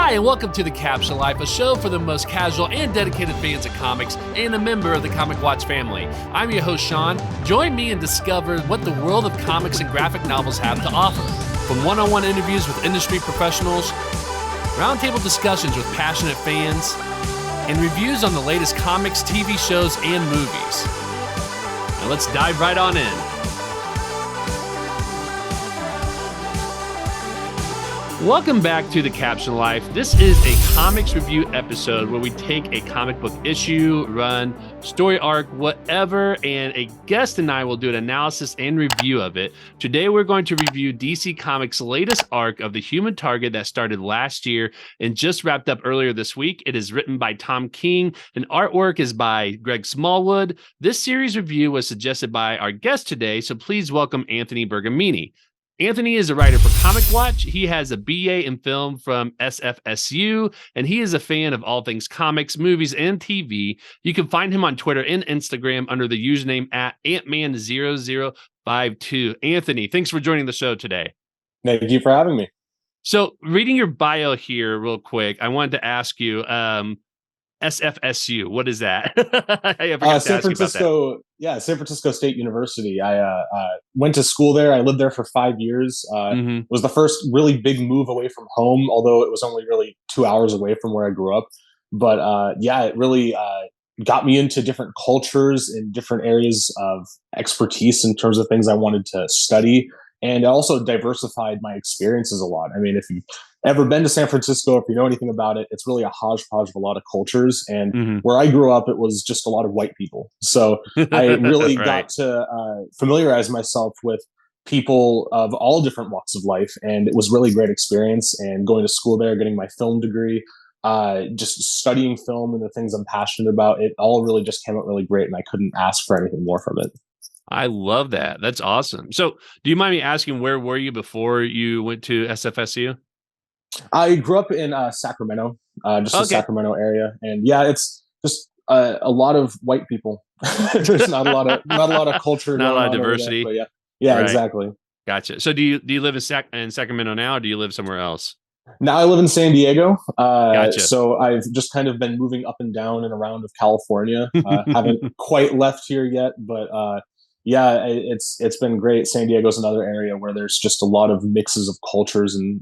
Hi, and welcome to the Captioned Life, a show for the most casual and dedicated fans of comics and a member of the Comic Watch family. I'm your host, Sean. Join me and discover what the world of comics and graphic novels have to offer. From one-on-one interviews with industry professionals, roundtable discussions with passionate fans, and reviews on the latest comics, TV shows, and movies. Now let's dive right on in. Welcome back to the Captioned Life. This is a comics review episode where we take a comic book issue, run, story arc, whatever, and a guest and I will do an analysis and review of it. Today, we're going to review DC Comics' latest arc of the Human Target that started last year and just wrapped up earlier this week. It is written by Tom King, and artwork is by Greg Smallwood. This series review was suggested by our guest today, so please welcome Anthony Bergamini. Anthony is a writer for Comic Watch. He has a BA in film from SFSU, and he is a fan of all things comics, movies, and TV. You can find him on Twitter and Instagram under the username at Antman0052. Anthony, thanks for joining the show today. Thank you for having me. So, reading your bio here real quick, I wanted to ask you, SFSU, what is that? San Francisco, San Francisco State University. I went to school there. I lived there for 5 years. It was the first really big move away from home, although it was only really 2 hours away from where I grew up. But it really got me into different cultures and different areas of expertise in terms of things I wanted to study. And it also diversified my experiences a lot. I mean, if you've ever been to San Francisco, if you know anything about it, it's really a hodgepodge of a lot of cultures. And where I grew up, it was just a lot of white people. So I really got to familiarize myself with people of all different walks of life. And it was really great experience. And going to school there, getting my film degree, just studying film and the things I'm passionate about, it all really just came out really great. And I couldn't ask for anything more from it. I love that. That's awesome. So do you mind me asking, where were you before you went to SFSU? I grew up in Sacramento, the Sacramento area. And it's just a lot of white people. There's not a lot of culture. Not a lot of diversity. There, right. Exactly. Gotcha. So do you live in Sacramento now, or do you live somewhere else? Now I live in San Diego. Gotcha. So I've just kind of been moving up and down and around of California. Haven't quite left here yet, but it's been great. San Diego's another area where there's just a lot of mixes of cultures, and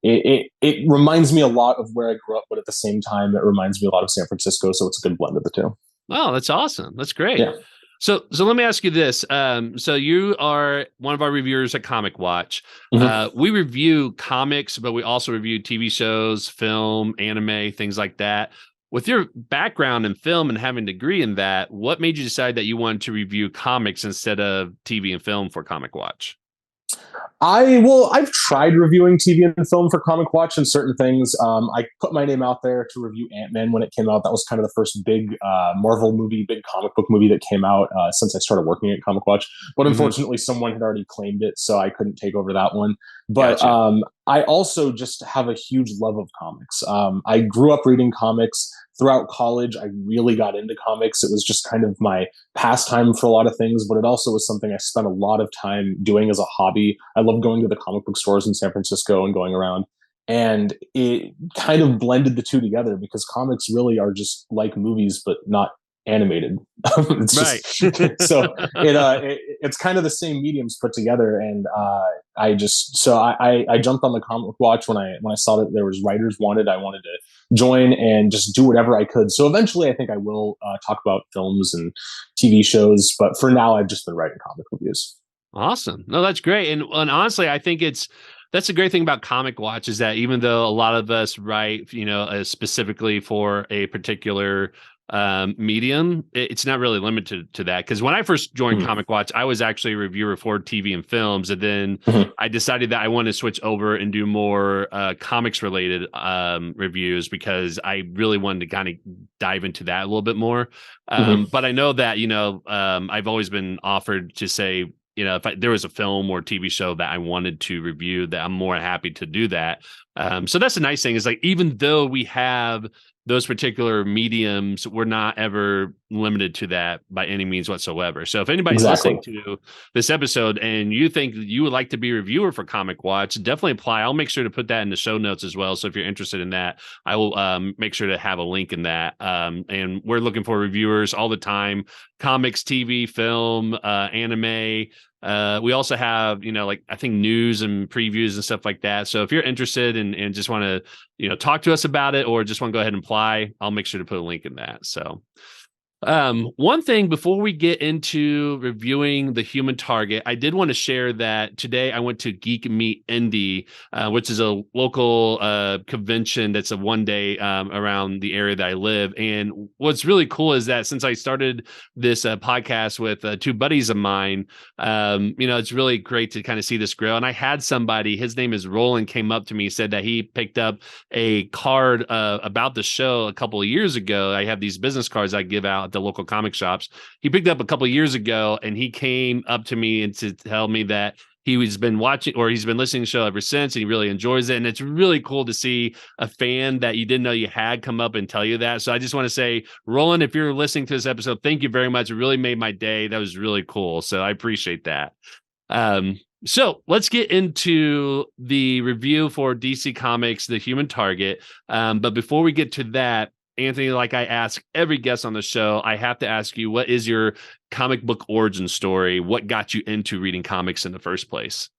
it reminds me a lot of where I grew up, but at the same time, it reminds me a lot of San Francisco. So it's a good blend of the two. Oh, that's awesome. That's great. Yeah. So let me ask you this. So you are one of our reviewers at Comic Watch. We review comics, but we also review TV shows, film, anime, things like that. With your background in film and having a degree in that, what made you decide that you wanted to review comics instead of TV and film for Comic Watch? I've tried reviewing TV and film for Comic Watch and certain things. I put my name out there to review Ant-Man when it came out. That was kind of the first big Marvel movie, big comic book movie that came out since I started working at Comic Watch. But unfortunately, someone had already claimed it, so I couldn't take over that one. But gotcha. I also just have a huge love of comics. I grew up reading comics. Throughout college, I really got into comics. It was just kind of my pastime for a lot of things, but it also was something I spent a lot of time doing as a hobby. I love going to the comic book stores in San Francisco and going around. And it kind of blended the two together because comics really are just like movies, but not animated. It's right. So it's kind of the same mediums put together. And I jumped on the Comic Watch when I saw that there was writers wanted. I wanted to join and just do whatever I could. So eventually, I think I will talk about films and TV shows. But for now, I've just been writing comic reviews. Awesome. No, that's great. And honestly, I think that's a great thing about Comic Watch is that even though a lot of us write, specifically for a particular medium, it's not really limited to that. Because when I first joined Comic Watch, I was actually a reviewer for TV and films, and then I decided that I wanted to switch over and do more comics related reviews because I really wanted to kind of dive into that a little bit more. But I know that I've always been offered to say, if there was a film or TV show that I wanted to review, that I'm more happy to do that. So that's the nice thing is like, even though we have those particular mediums, we're not ever limited to that by any means whatsoever. So if anybody's listening to this episode and you think you would like to be a reviewer for Comic Watch, definitely apply. I'll make sure to put that in the show notes as well. So if you're interested in that, I will make sure to have a link in that. And we're looking for reviewers all the time: comics, TV, film, anime. We also have, like I think news and previews and stuff like that. So if you're interested and just want to, talk to us about it, or just want to go ahead and apply, I'll make sure to put a link in that. So one thing before we get into reviewing The Human Target, I did want to share that today I went to Geek Meet Indy, which is a local convention that's a one-day around the area that I live. And what's really cool is that since I started this podcast with two buddies of mine, it's really great to kind of see this grow. And I had somebody, his name is Roland, came up to me, said that he picked up a card about the show a couple of years ago. I have these business cards I give out at the local comic shops. He picked up a couple of years ago, and he came up to me and to tell me that he's been watching, or he's been listening to the show ever since, and he really enjoys it. And it's really cool to see a fan that you didn't know you had come up and tell you that. So I just want to say, Roland, if you're listening to this episode, thank you very much. It really made my day. That was really cool. So I appreciate that. So let's get into the review for DC Comics, The Human Target. But before we get to that, Anthony, like I ask every guest on the show, I have to ask you, what is your comic book origin story? What got you into reading comics in the first place?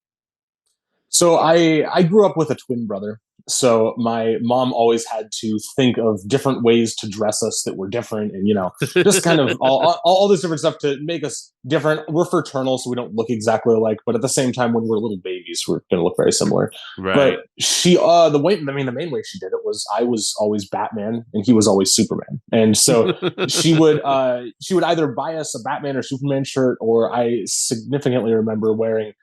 So I grew up with a twin brother. So my mom always had to think of different ways to dress us that were different, and just kind of all this different stuff to make us different. We're fraternal, so we don't look exactly alike, but at the same time, when we're little babies, we're going to look very similar. Right. But she, the main way she did it was I was always Batman and he was always Superman, and so she would either buy us a Batman or Superman shirt, or I significantly remember wearing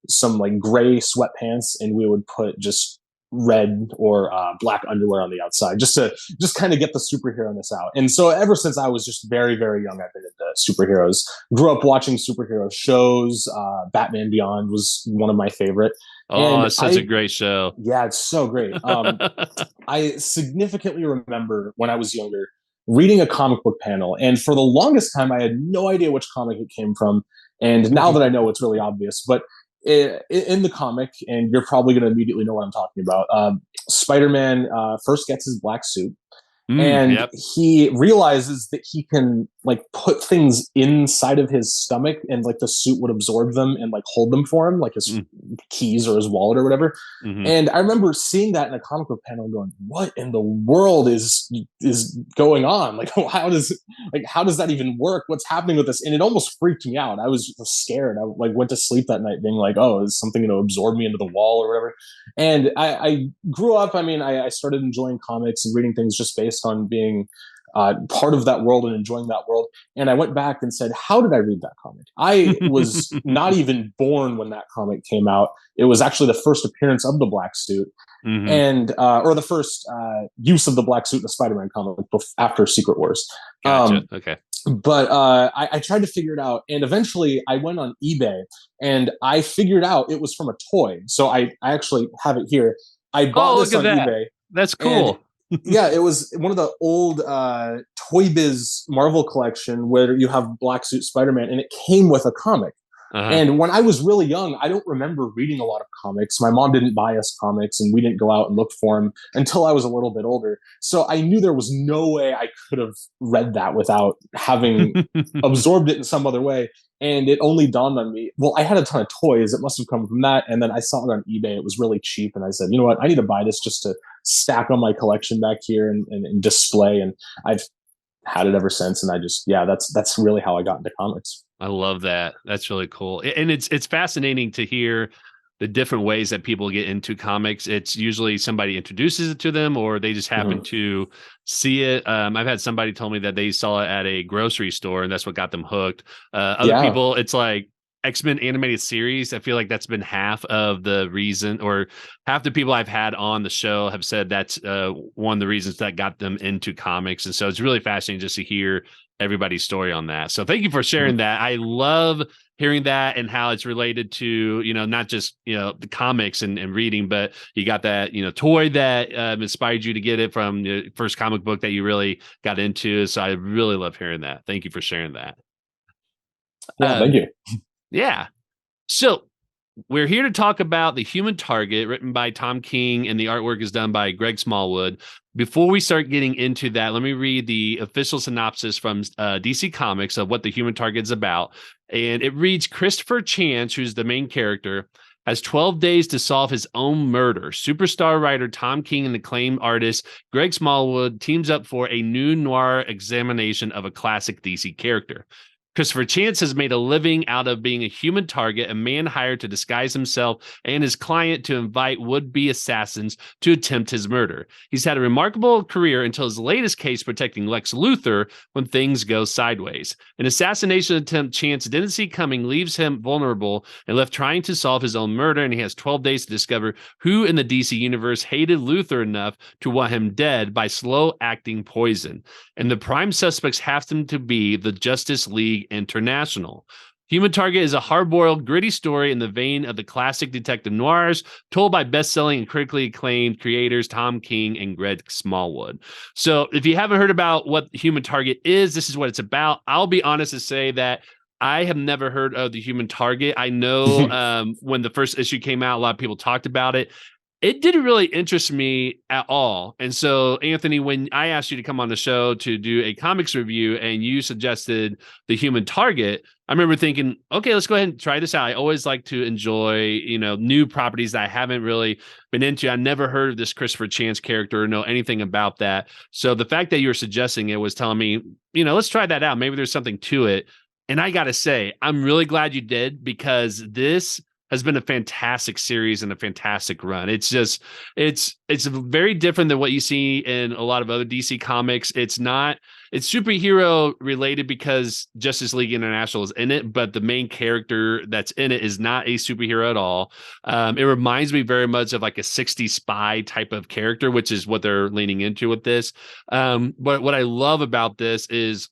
some like gray sweatpants, and we would put just red or black underwear on the outside just to kind of get the superhero-ness out. And so ever since I was just very, very young, I've been into superheroes. Grew up watching superhero shows. Batman Beyond was one of my favorite. Oh, it's such a great show. Yeah, it's so great. I significantly remember when I was younger reading a comic book panel, and for the longest time I had no idea which comic it came from. And now that I know, it's really obvious. But in the comic, and you're probably going to immediately know what I'm talking about, Spider-Man first gets his black suit, and he realizes that he can like put things inside of his stomach, and like the suit would absorb them and like hold them for him, like his keys or his wallet or whatever. And I remember seeing that in a comic book panel and going, what in the world is going on? Like how does that even work? What's happening with this? And it almost freaked me out. I was scared. I like went to sleep that night being like, oh, is something going to absorb me into the wall or whatever? And I grew up, I started enjoying comics and reading things just based on being part of that world and enjoying that world. And I went back and said, how did I read that comic? I was not even born when that comic came out. It was actually the first appearance of the black suit, and or the first use of the black suit in the Spider-Man comic after Secret Wars. Gotcha. Okay. But I tried to figure it out, and eventually I went on eBay and I figured out it was from a toy. So I actually have it here. I bought this on eBay. That's cool. Yeah, it was one of the old Toy Biz Marvel collection where you have Black Suit Spider-Man, and it came with a comic. And when I was really young, I don't remember reading a lot of comics. My mom didn't buy us comics, and we didn't go out and look for them until I was a little bit older. So I knew there was no way I could have read that without having absorbed it in some other way. And it only dawned on me, well, I had a ton of toys. It must have come from that. And then I saw it on eBay. It was really cheap. And I said, you know what? I need to buy this just to stack on my collection back here and display. And I've had it ever since. And I just, that's really how I got into comics. I love that. That's really cool. And it's fascinating to hear the different ways that people get into comics. It's usually somebody introduces it to them, or they just happen to see it. I've had somebody tell me that they saw it at a grocery store and that's what got them hooked. Other people, it's like X-Men animated series. I feel like that's been half of the reason, or half the people I've had on the show have said that's one of the reasons that got them into comics. And so it's really fascinating just to hear everybody's story on that. So thank you for sharing that. I love hearing that and how it's related to, not just, the comics and reading, but you got that, toy that inspired you to get it from the first comic book that you really got into. So I really love hearing that. Thank you for sharing that. Yeah, thank you. Yeah. So we're here to talk about The Human Target, written by Tom King, and the artwork is done by Greg Smallwood. Before we start getting into that, let me read the official synopsis from DC Comics of what The Human Target is about. And it reads, Christopher Chance, who's the main character, has 12 days to solve his own murder. Superstar writer Tom King and acclaimed artist Greg Smallwood teams up for a new noir examination of a classic DC character. Christopher Chance has made a living out of being a human target, a man hired to disguise himself and his client to invite would-be assassins to attempt his murder. He's had a remarkable career until his latest case protecting Lex Luthor when things go sideways. An assassination attempt Chance didn't see coming leaves him vulnerable and left trying to solve his own murder, and he has 12 days to discover who in the DC universe hated Luthor enough to want him dead by slow-acting poison. And the prime suspects have to be the Justice League International. Human Target is a hard-boiled, gritty story in the vein of the classic detective noirs, told by best-selling and critically acclaimed creators Tom King and Greg Smallwood. So if you haven't heard about what Human Target is, this is what it's about. I'll be honest to say that I have never heard of the Human Target. I know when the first issue came out, a lot of people talked about it. It didn't really interest me at all. And so, Anthony, when I asked you to come on the show to do a comics review and you suggested The Human Target, I remember thinking, okay, let's go ahead and try this out. I always like to enjoy, new properties that I haven't really been into. I never heard of this Christopher Chance character or know anything about that. So the fact that you were suggesting it was telling me, let's try that out. Maybe there's something to it. And I got to say, I'm really glad you did, because this has been a fantastic series and a fantastic run. It's very different than what you see in a lot of other DC comics. It's superhero related because Justice League International is in it, but the main character that's in it is not a superhero at all. It reminds me very much of like a 60s spy type of character, which is what they're leaning into with this. But what I love about this is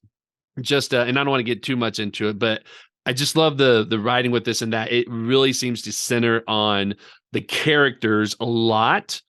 just, and I don't want to get too much into it, but I just love the writing with this, and that it really seems to center on the characters a lot.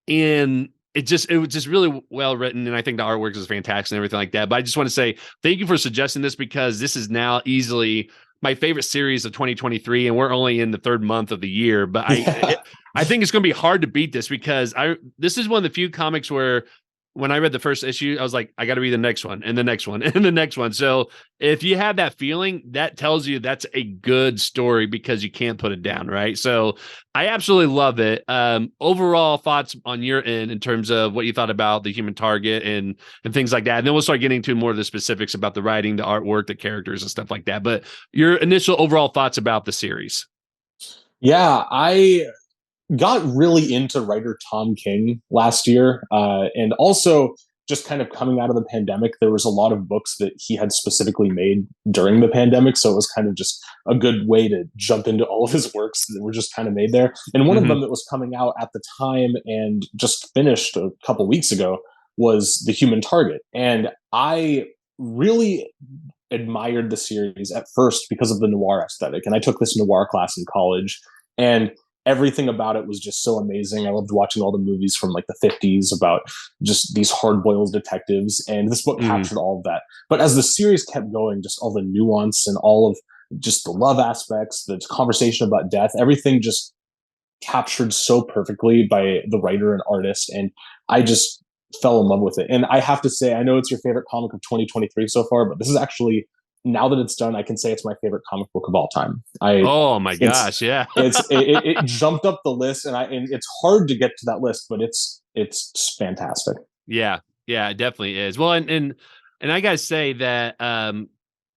And it was just really well written. And I think the artwork is fantastic and everything like that. But I just want to say thank you for suggesting this, because this is now easily my favorite series of 2023. And we're only in the third month of the year, but I think it's going to be hard to beat this, because this is one of the few comics where when I read the first issue, I was like, I got to read the next one and the next one and the next one. So if you have that feeling, that tells you that's a good story, because you can't put it down, right? So I absolutely love it. Overall thoughts on your end in terms of what you thought about The Human Target and things like that. And then we'll start getting into more of the specifics about the writing, the artwork, the characters and stuff like that. But your initial overall thoughts about the series. Yeah, I got really into writer Tom King last year. And also just kind of coming out of the pandemic, there was a lot of books that he had specifically made during the pandemic. So it was kind of just a good way to jump into all of his works that were just kind of made there. And one of them that was coming out at the time and just finished a couple weeks ago was The Human Target. And I really admired the series at first because of the noir aesthetic. And I took this noir class in college, and everything about it was just so amazing. I loved watching all the movies from like the 50s about just these hard-boiled detectives, and this book captured all of that. But as the series kept going, just all the nuance and all of just the love aspects, the conversation about death, everything just captured so perfectly by the writer and artist, and I just fell in love with it. And I have to say, I know it's your favorite comic of 2023 so far, but this is actually, now that it's done, I can say it's my favorite comic book of all time. Oh my gosh, yeah. it jumped up the list, and it's hard to get to that list, but it's fantastic. Yeah, it definitely is. Well, and I gotta say that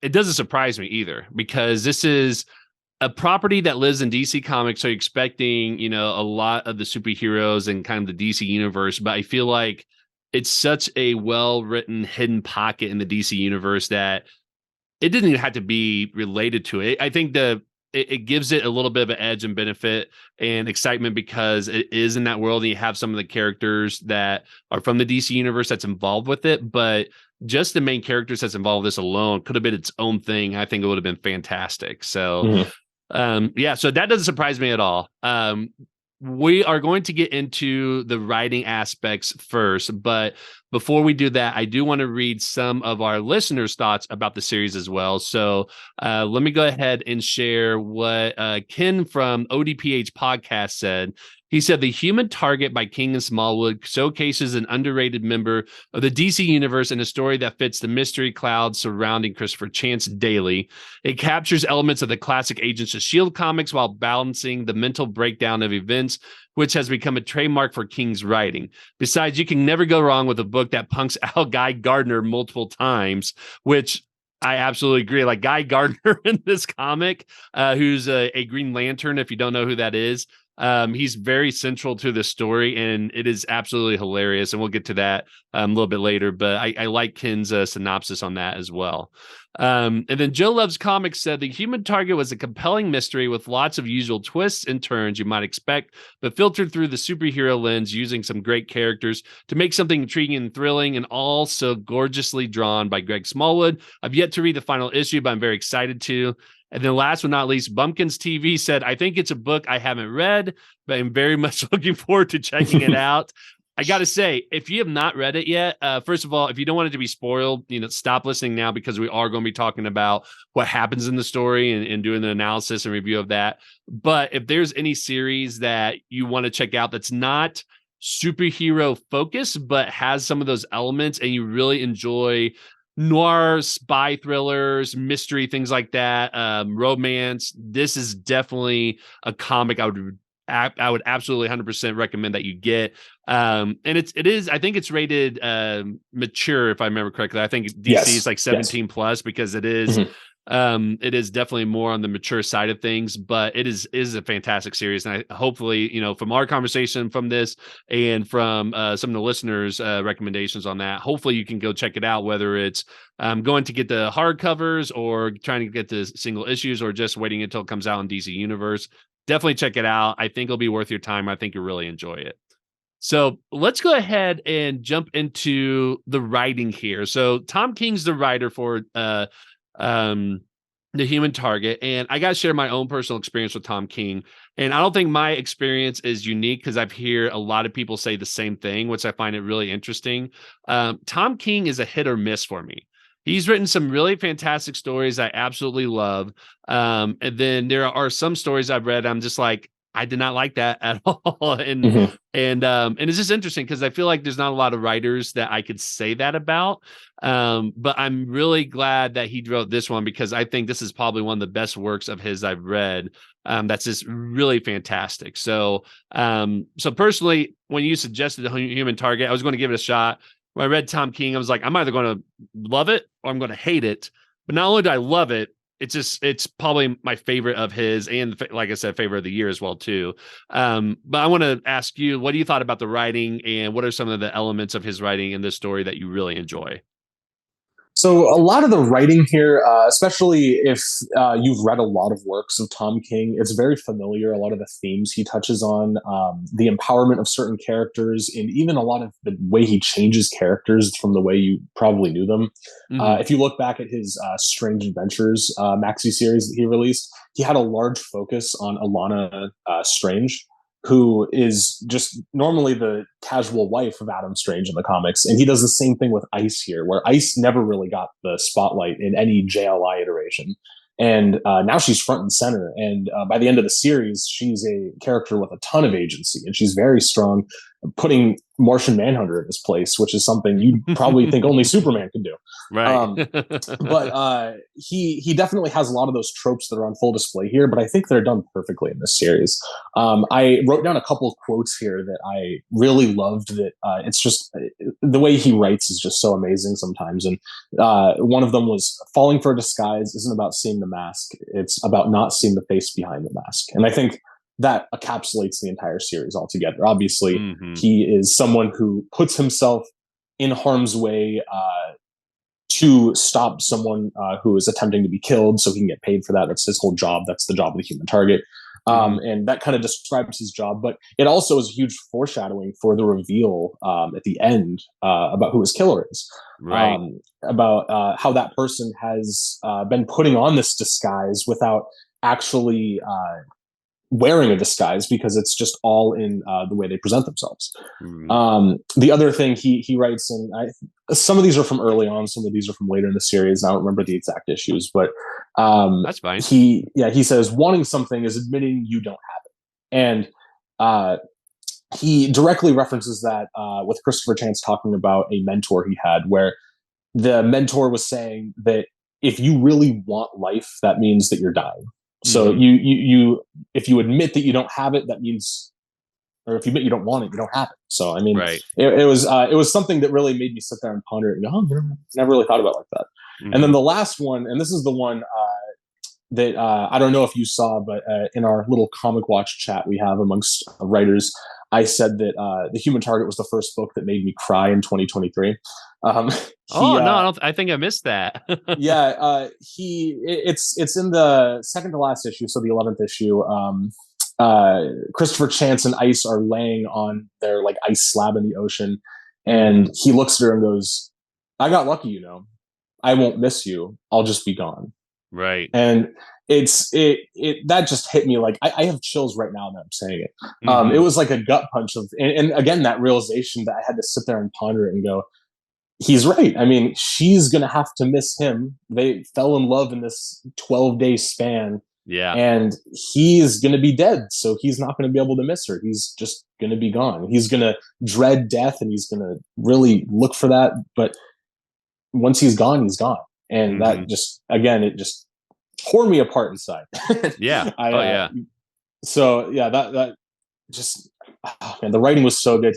it doesn't surprise me either, because this is a property that lives in DC Comics, so you're expecting, a lot of the superheroes and kind of the DC universe, but I feel like it's such a well-written hidden pocket in the DC universe that it didn't even have to be related to it. I think it gives it a little bit of an edge and benefit and excitement, because it is in that world and you have some of the characters that are from the DC universe that's involved with it. But just the main characters that's involved in this alone could have been its own thing. I think it would have been fantastic. So, yeah, so that doesn't surprise me at all. We are going to get into the writing aspects first, but before we do that, I do want to read some of our listeners' thoughts about the series as well. So let me go ahead and share what Ken from ODPH Podcast said. He said, "The Human Target by King and Smallwood showcases an underrated member of the DC universe in a story that fits the mystery cloud surrounding Christopher Chance daily. It captures elements of the classic Agents of S.H.I.E.L.D. comics while balancing the mental breakdown of events, which has become a trademark for King's writing. Besides, you can never go wrong with a book that punks out Guy Gardner multiple times," which I absolutely agree. Like Guy Gardner in this comic, who's a Green Lantern, if you don't know who that is. He's very central to the story, and it is absolutely hilarious. And we'll get to that a little bit later, but I like Ken's synopsis on that as well. And then Joe Loves Comics said, "The Human Target was a compelling mystery with lots of usual twists and turns you might expect, but filtered through the superhero lens using some great characters to make something intriguing and thrilling, and also gorgeously drawn by Greg Smallwood. I've yet to read the final issue, but I'm very excited to." And then last but not least, Bumpkins TV said, "I think it's a book I haven't read, but I'm very much looking forward to checking it out." I got to say, if you have not read it yet, first of all, if you don't want it to be spoiled, stop listening now, because we are going to be talking about what happens in the story and doing an analysis and review of that. But if there's any series that you want to check out that's not superhero focused, but has some of those elements, and you really enjoy noir, spy thrillers, mystery, things like that, romance, this is definitely a comic I would absolutely 100% recommend that you get. And it is, I think it's rated mature, if I remember correctly. I think DC is like 17 plus, because it is it is definitely more on the mature side of things, but it is a fantastic series. And hopefully, from our conversation from this and from some of the listeners' recommendations on that, hopefully you can go check it out, whether it's going to get the hardcovers or trying to get the single issues or just waiting until it comes out in DC Universe. Definitely check it out. I think it'll be worth your time. I think you'll really enjoy it. So let's go ahead and jump into the writing here. So Tom King's the writer for the Human Target, and I got to share my own personal experience with Tom King. And I don't think my experience is unique, because I've heard a lot of people say the same thing, which I find it really interesting. Tom King is a hit or miss for me. He's written some really fantastic stories I absolutely love. And then there are some stories I've read, I'm just like, I did not like that at all. And it's just interesting, because I feel like there's not a lot of writers that I could say that about. But I'm really glad that he wrote this one, because I think this is probably one of the best works of his I've read. That's just really fantastic. So personally, when you suggested the Human Target, I was going to give it a shot. When I read Tom King, I was like, I'm either going to love it or I'm going to hate it. But not only do I love it, it's probably my favorite of his, and like I said, favorite of the year as well too. But I want to ask you, what do you thought about the writing, and what are some of the elements of his writing in this story that you really enjoy? So a lot of the writing here, especially if you've read a lot of works of Tom King, it's very familiar. A lot of the themes he touches on, the empowerment of certain characters, and even a lot of the way he changes characters from the way you probably knew them. If you look back at his Strange Adventures maxi series that he released, he had a large focus on Alana Strange, who is just normally the casual wife of Adam Strange in the comics. And he does the same thing with Ice here, where Ice never really got the spotlight in any JLI iteration. And now she's front and center. And by the end of the series, she's a character with a ton of agency, and she's very strong, putting Martian Manhunter in his place, which is something you probably think only Superman could do. Right. But he definitely has a lot of those tropes that are on full display here, but I think they're done perfectly in this series. I wrote down a couple of quotes here that I really loved, that it's just the way he writes is just so amazing sometimes. And one of them was, "Falling for a disguise isn't about seeing the mask. It's about not seeing the face behind the mask." And I think that encapsulates the entire series altogether. Obviously, he is someone who puts himself in harm's way to stop someone who is attempting to be killed, so he can get paid for that. That's his whole job. That's the job of the Human Target. And that kind of describes his job, but it also is a huge foreshadowing for the reveal at the end about who his killer is. Right. About how that person has been putting on this disguise without actually wearing a disguise, because it's just all in the way they present themselves. The other thing he writes in, some of these are from early on, some of these are from later in the series. I don't remember the exact issues, but that's fine. He says wanting something is admitting you don't have it, and he directly references that with Christopher Chance talking about a mentor he had, where the mentor was saying that if you really want life, that means that you're dying. So you if you admit that you don't have it, that means, or if you admit you don't want it, you don't have it. So I mean, right. it was something that really made me sit there and ponder it and go, oh, never really thought about it like that. And then the last one, and this is the one that I don't know if you saw, but in our little Comic Watch chat we have amongst writers, I said that The Human Target was the first book that made me cry in 2023. I think I missed that. It's in the second to last issue, so the 11th issue. Christopher Chance and Ice are laying on their like ice slab in the ocean, and he looks at her and goes, "I got lucky, you know. I won't miss you. I'll just be gone." Right. And that just hit me like I have chills right now that I'm saying it. It was like a gut punch of, and again, that realization that I had to sit there and ponder it and go, he's right. I mean, she's going to have to miss him. They fell in love in this 12-day span. Yeah. And he's going to be dead. So he's not going to be able to miss her. He's just going to be gone. He's going to dread death, and he's going to really look for that. But once he's gone, he's gone. And that just, again, it just tore me apart inside. Yeah. So yeah, that just, man, the writing was so good.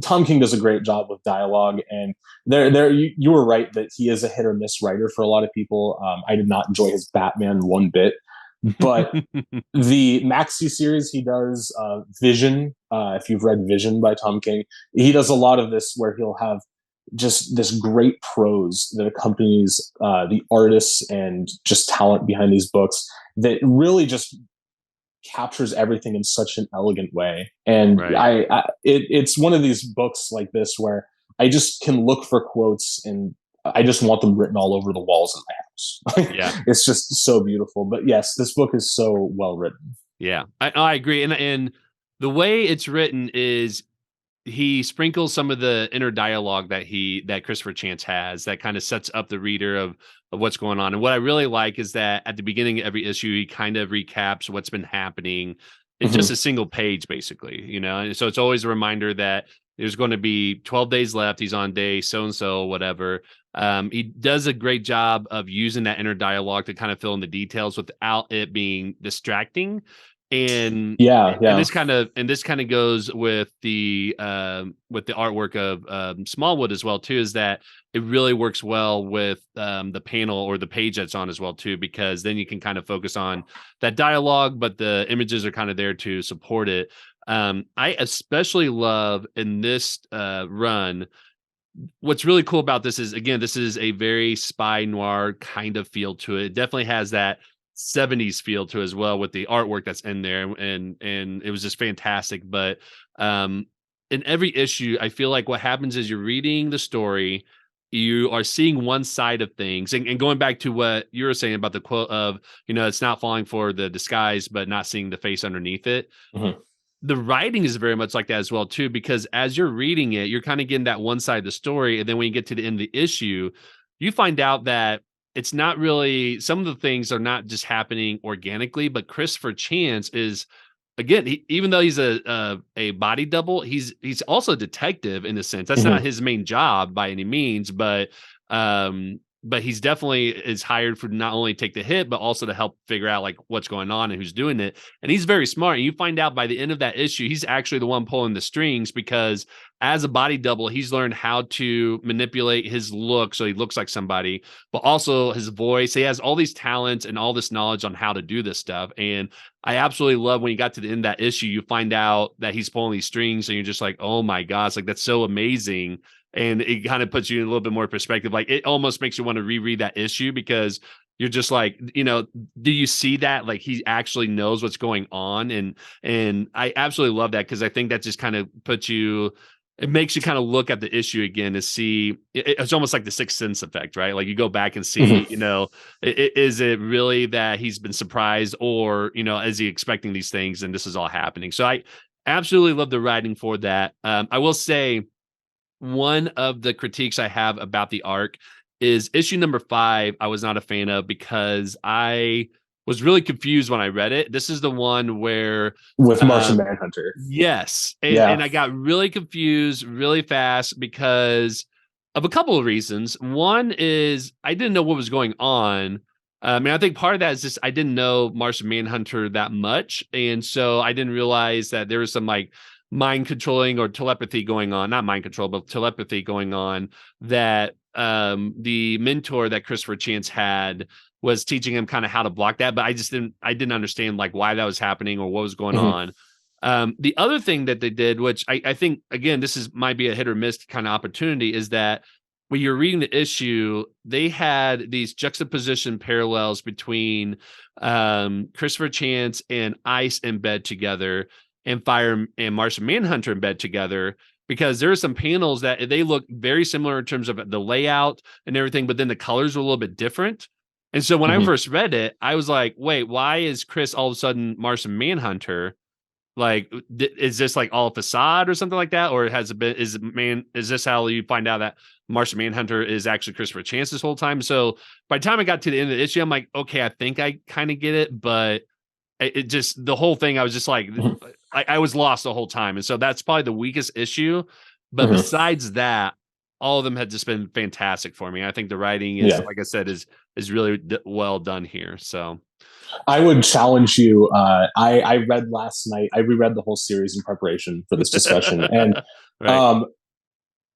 Tom King does a great job with dialogue, and you were right that he is a hit or miss writer for a lot of people. I did not enjoy his Batman one bit, but the maxi series he does, Vision, if you've read Vision by Tom King, he does a lot of this where he'll have just this great prose that accompanies the artists and just talent behind these books that really just captures everything in such an elegant way. And it's one of these books like this where I just can look for quotes and I just want them written all over the walls in my house. Yeah. It's just so beautiful. But yes, this book is so well written. Yeah, I agree. And the way it's written is he sprinkles some of the inner dialogue that Christopher Chance has that kind of sets up the reader of what's going on. And what I really like is that at the beginning of every issue, he kind of recaps what's been happening in just a single page, basically, you know? And so it's always a reminder that there's going to be 12 days left. He's on day so-and-so, whatever. He does a great job of using that inner dialogue to kind of fill in the details without it being distracting. And this kind of goes with the artwork of Smallwood as well too, is that it really works well with the panel or the page that's on as well too, because then you can kind of focus on that dialogue, but the images are kind of there to support it. I especially love in this run, what's really cool about this is, again, this is a very spy noir kind of feel to it. It definitely has that 70s feel to it as well with the artwork that's in there, and it was just fantastic. But in every issue, I feel like what happens is you're reading the story, you are seeing one side of things, and going back to what you were saying about the quote of, you know, it's not falling for the disguise but not seeing the face underneath it. The writing is very much like that as well too, because as you're reading it, you're kind of getting that one side of the story, and then when you get to the end of the issue, you find out that it's not really, some of the things are not just happening organically, but Christopher Chance is, again, even though he's a body double, he's also a detective in a sense. That's not his main job by any means, but he's definitely is hired for not only take the hit, but also to help figure out like what's going on and who's doing it. And he's very smart. And you find out by the end of that issue, he's actually the one pulling the strings, because as a body double, he's learned how to manipulate his look so he looks like somebody, but also his voice. He has all these talents and all this knowledge on how to do this stuff. And I absolutely love when you got to the end of that issue, you find out that he's pulling these strings, and you're just like, oh my gosh, like that's so amazing. And it kind of puts you in a little bit more perspective. Like it almost makes you want to reread that issue, because you're just like, do you see that? Like he actually knows what's going on. And I absolutely love that, because I think that just kind of it makes you kind of look at the issue again to see. It's almost like the Sixth Sense effect, right? Like you go back and see, is it really that he's been surprised, or, is he expecting these things and this is all happening? So I absolutely love the writing for that. I will say one of the critiques I have about the arc is issue number 5. I was not a fan of because I was really confused when I read it. This is the one where with Martian Manhunter. Yes. And I got really confused really fast because of a couple of reasons. One is I didn't know what was going on. I think part of that is just I didn't know Martian Manhunter that much. And so I didn't realize that there was some like mind controlling or telepathy going on, not mind control, but telepathy going on, that the mentor that Christopher Chance had was teaching him kind of how to block that. But I didn't understand like why that was happening or what was going on. The other thing that they did, which I think, again, might be a hit or miss kind of opportunity, is that when you're reading the issue, they had these juxtaposition parallels between Christopher Chance and Ice in bed together, and Fire and Martian Manhunter in bed together, because there are some panels that they look very similar in terms of the layout and everything, but then the colors were a little bit different. And so when I first read it, I was like, wait, why is Chris all of a sudden Martian Manhunter? Like, is this like all facade or something like that? Or has it been, is this how you find out that Martian Manhunter is actually Christopher Chance this whole time? So by the time I got to the end of the issue, I'm like, okay, I think I kind of get it, but it just, the whole thing, I was just like, I was lost the whole time. And so that's probably the weakest issue. But besides that, all of them had just been fantastic for me. I think the writing is, like I said, is really well done here. So I would challenge you. I read last night. I reread the whole series in preparation for this discussion, and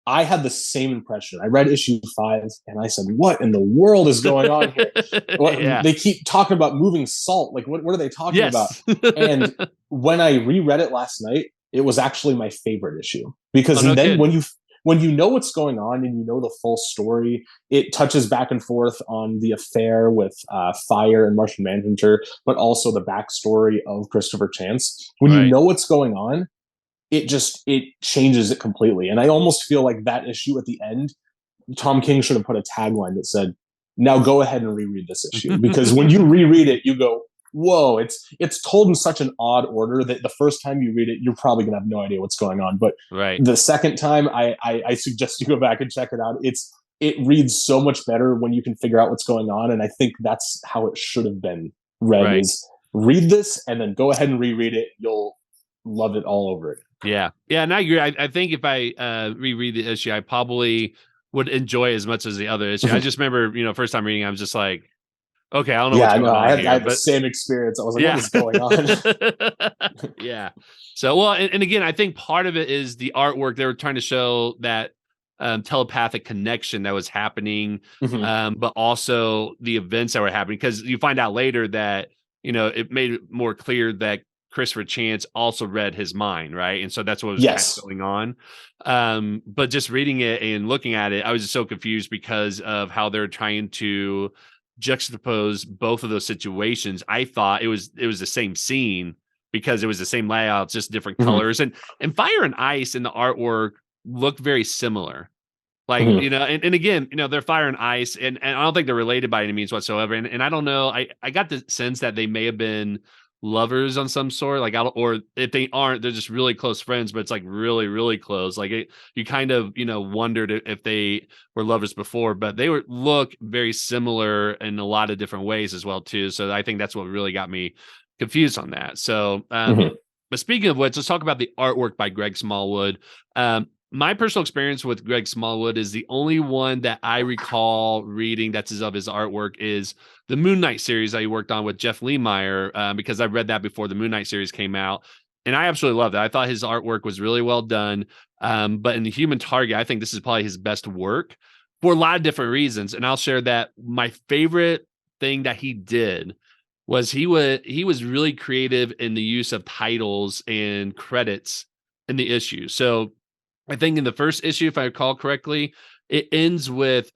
I had the same impression. I read issue 5, and I said, "What in the world is going on here? They keep talking about moving salt. Like, what are they talking about?" And when I reread it last night, it was actually my favorite issue, because then when you know what's going on and you know the full story, it touches back and forth on the affair with Fire and Martian Manhunter, but also the backstory of Christopher Chance. When you know what's going on, it changes it completely. And I almost feel like that issue at the end, Tom King should have put a tagline that said, "Now go ahead and reread this issue." Because when you reread it, you go, whoa, it's told in such an odd order that the first time you read it, you're probably going to have no idea what's going on. But the second time, I suggest you go back and check it out. It reads so much better when you can figure out what's going on. And I think that's how it should have been read, is read this and then go ahead and reread it. You'll love it all over again. Yeah. And I agree. I think if I reread the issue, I probably would enjoy it as much as the other issue. I just remember, first time reading, I was just like, okay, I don't know what's going on. I had the same experience. I was like, what is going on? Yeah. So, well, and again, I think part of it is the artwork. They were trying to show that telepathic connection that was happening, but also the events that were happening, because you find out later that, it made it more clear that Christopher Chance also read his mind, right? And so that's what was kind of going on. But just reading it and looking at it, I was just so confused because of how they're trying to juxtapose both of those situations. I thought it was the same scene because it was the same layout, just different colors. And Fire and Ice in the artwork look very similar. Like, and again, they're Fire and Ice, and I don't think they're related by any means whatsoever. And I don't know, I got the sense that they may have been lovers on some sort, like, or if they aren't, they're just really close friends, but it's like really, really close. Like you kind of, wondered if they were lovers before, but they look very similar in a lot of different ways as well too. So I think that's what really got me confused on that. So, but speaking of which, let's talk about the artwork by Greg Smallwood. My personal experience with Greg Smallwood is the only one that I recall reading that's of his artwork is the Moon Knight series that he worked on with Jeff Lemire, because I read that before the Moon Knight series came out, and I absolutely loved it. I thought his artwork was really well done. But in the Human Target, I think this is probably his best work for a lot of different reasons. And I'll share that my favorite thing that he did was he was really creative in the use of titles and credits in the issue. So I think in the first issue, if I recall correctly, it ends with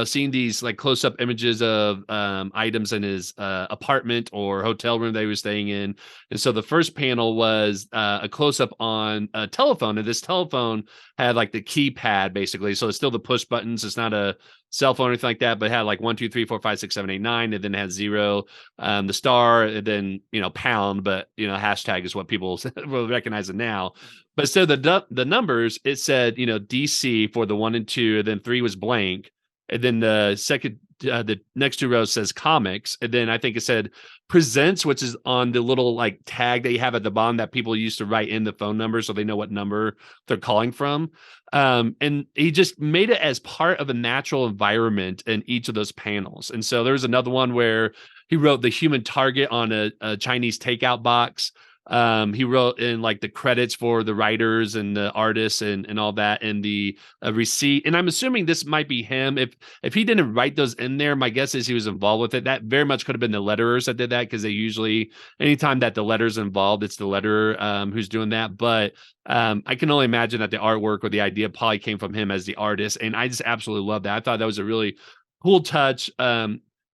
seeing these like close-up images of items in his apartment or hotel room that he was staying in. And so the first panel was a close-up on a telephone, and this telephone had like the keypad basically. So it's still the push buttons. It's not a cell phone or anything like that, but it had like 1, 2, 3, 4, 5, 6, 7, 8, 9, and then it had 0, the star, and then pound, but hashtag is what people will recognize it now. But so the numbers, it said DC for the 1 and 2, and then 3 was blank. And then the next 2 rows says comics. And then I think it said presents, which is on the little like tag that you have at the bottom that people used to write in the phone number so they know what number they're calling from. And he just made it as part of a natural environment in each of those panels. And so there's another one where he wrote the human target on a Chinese takeout box. He wrote in like the credits for the writers and the artists and all that, and the receipt. And I'm assuming this might be him. If he didn't write those in there, my guess is he was involved with it. That very much could have been the letterers that did that, because they usually, anytime that the letter's involved, it's the letterer who's doing that. But I can only imagine that the artwork or the idea probably came from him as the artist. And I just absolutely love that. I thought that was a really cool touch.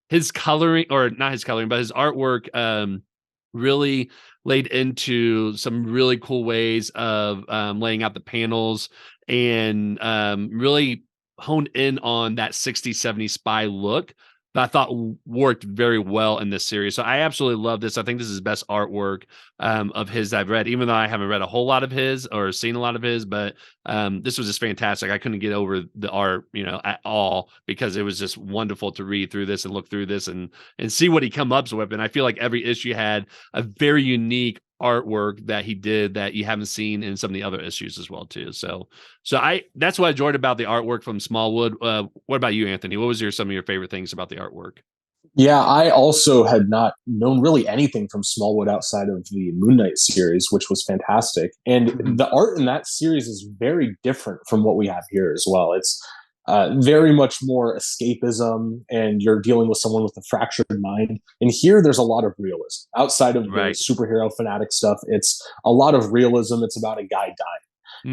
His coloring, or not his coloring, but his artwork really laid into some really cool ways of laying out the panels, and really honed in on that 60s, 70s spy look that I thought worked very well in this series. So I absolutely love this. I think this is the best artwork of his I've read, even though I haven't read a whole lot of his or seen a lot of his, but this was just fantastic. I couldn't get over the art, at all, because it was just wonderful to read through this and look through this and see what he come up with. And I feel like every issue had a very unique artwork that he did that you haven't seen in some of the other issues as well too. So that's what I enjoyed about the artwork from Smallwood. What about you, Anthony? What was some of your favorite things about the artwork? Yeah, I also had not known really anything from Smallwood outside of the Moon Knight series, which was fantastic. And the art in that series is very different from what we have here as well. It's very much more escapism, and you're dealing with someone with a fractured mind. And here, there's a lot of realism. Outside of the superhero fanatic stuff, it's a lot of realism. It's about a guy dying.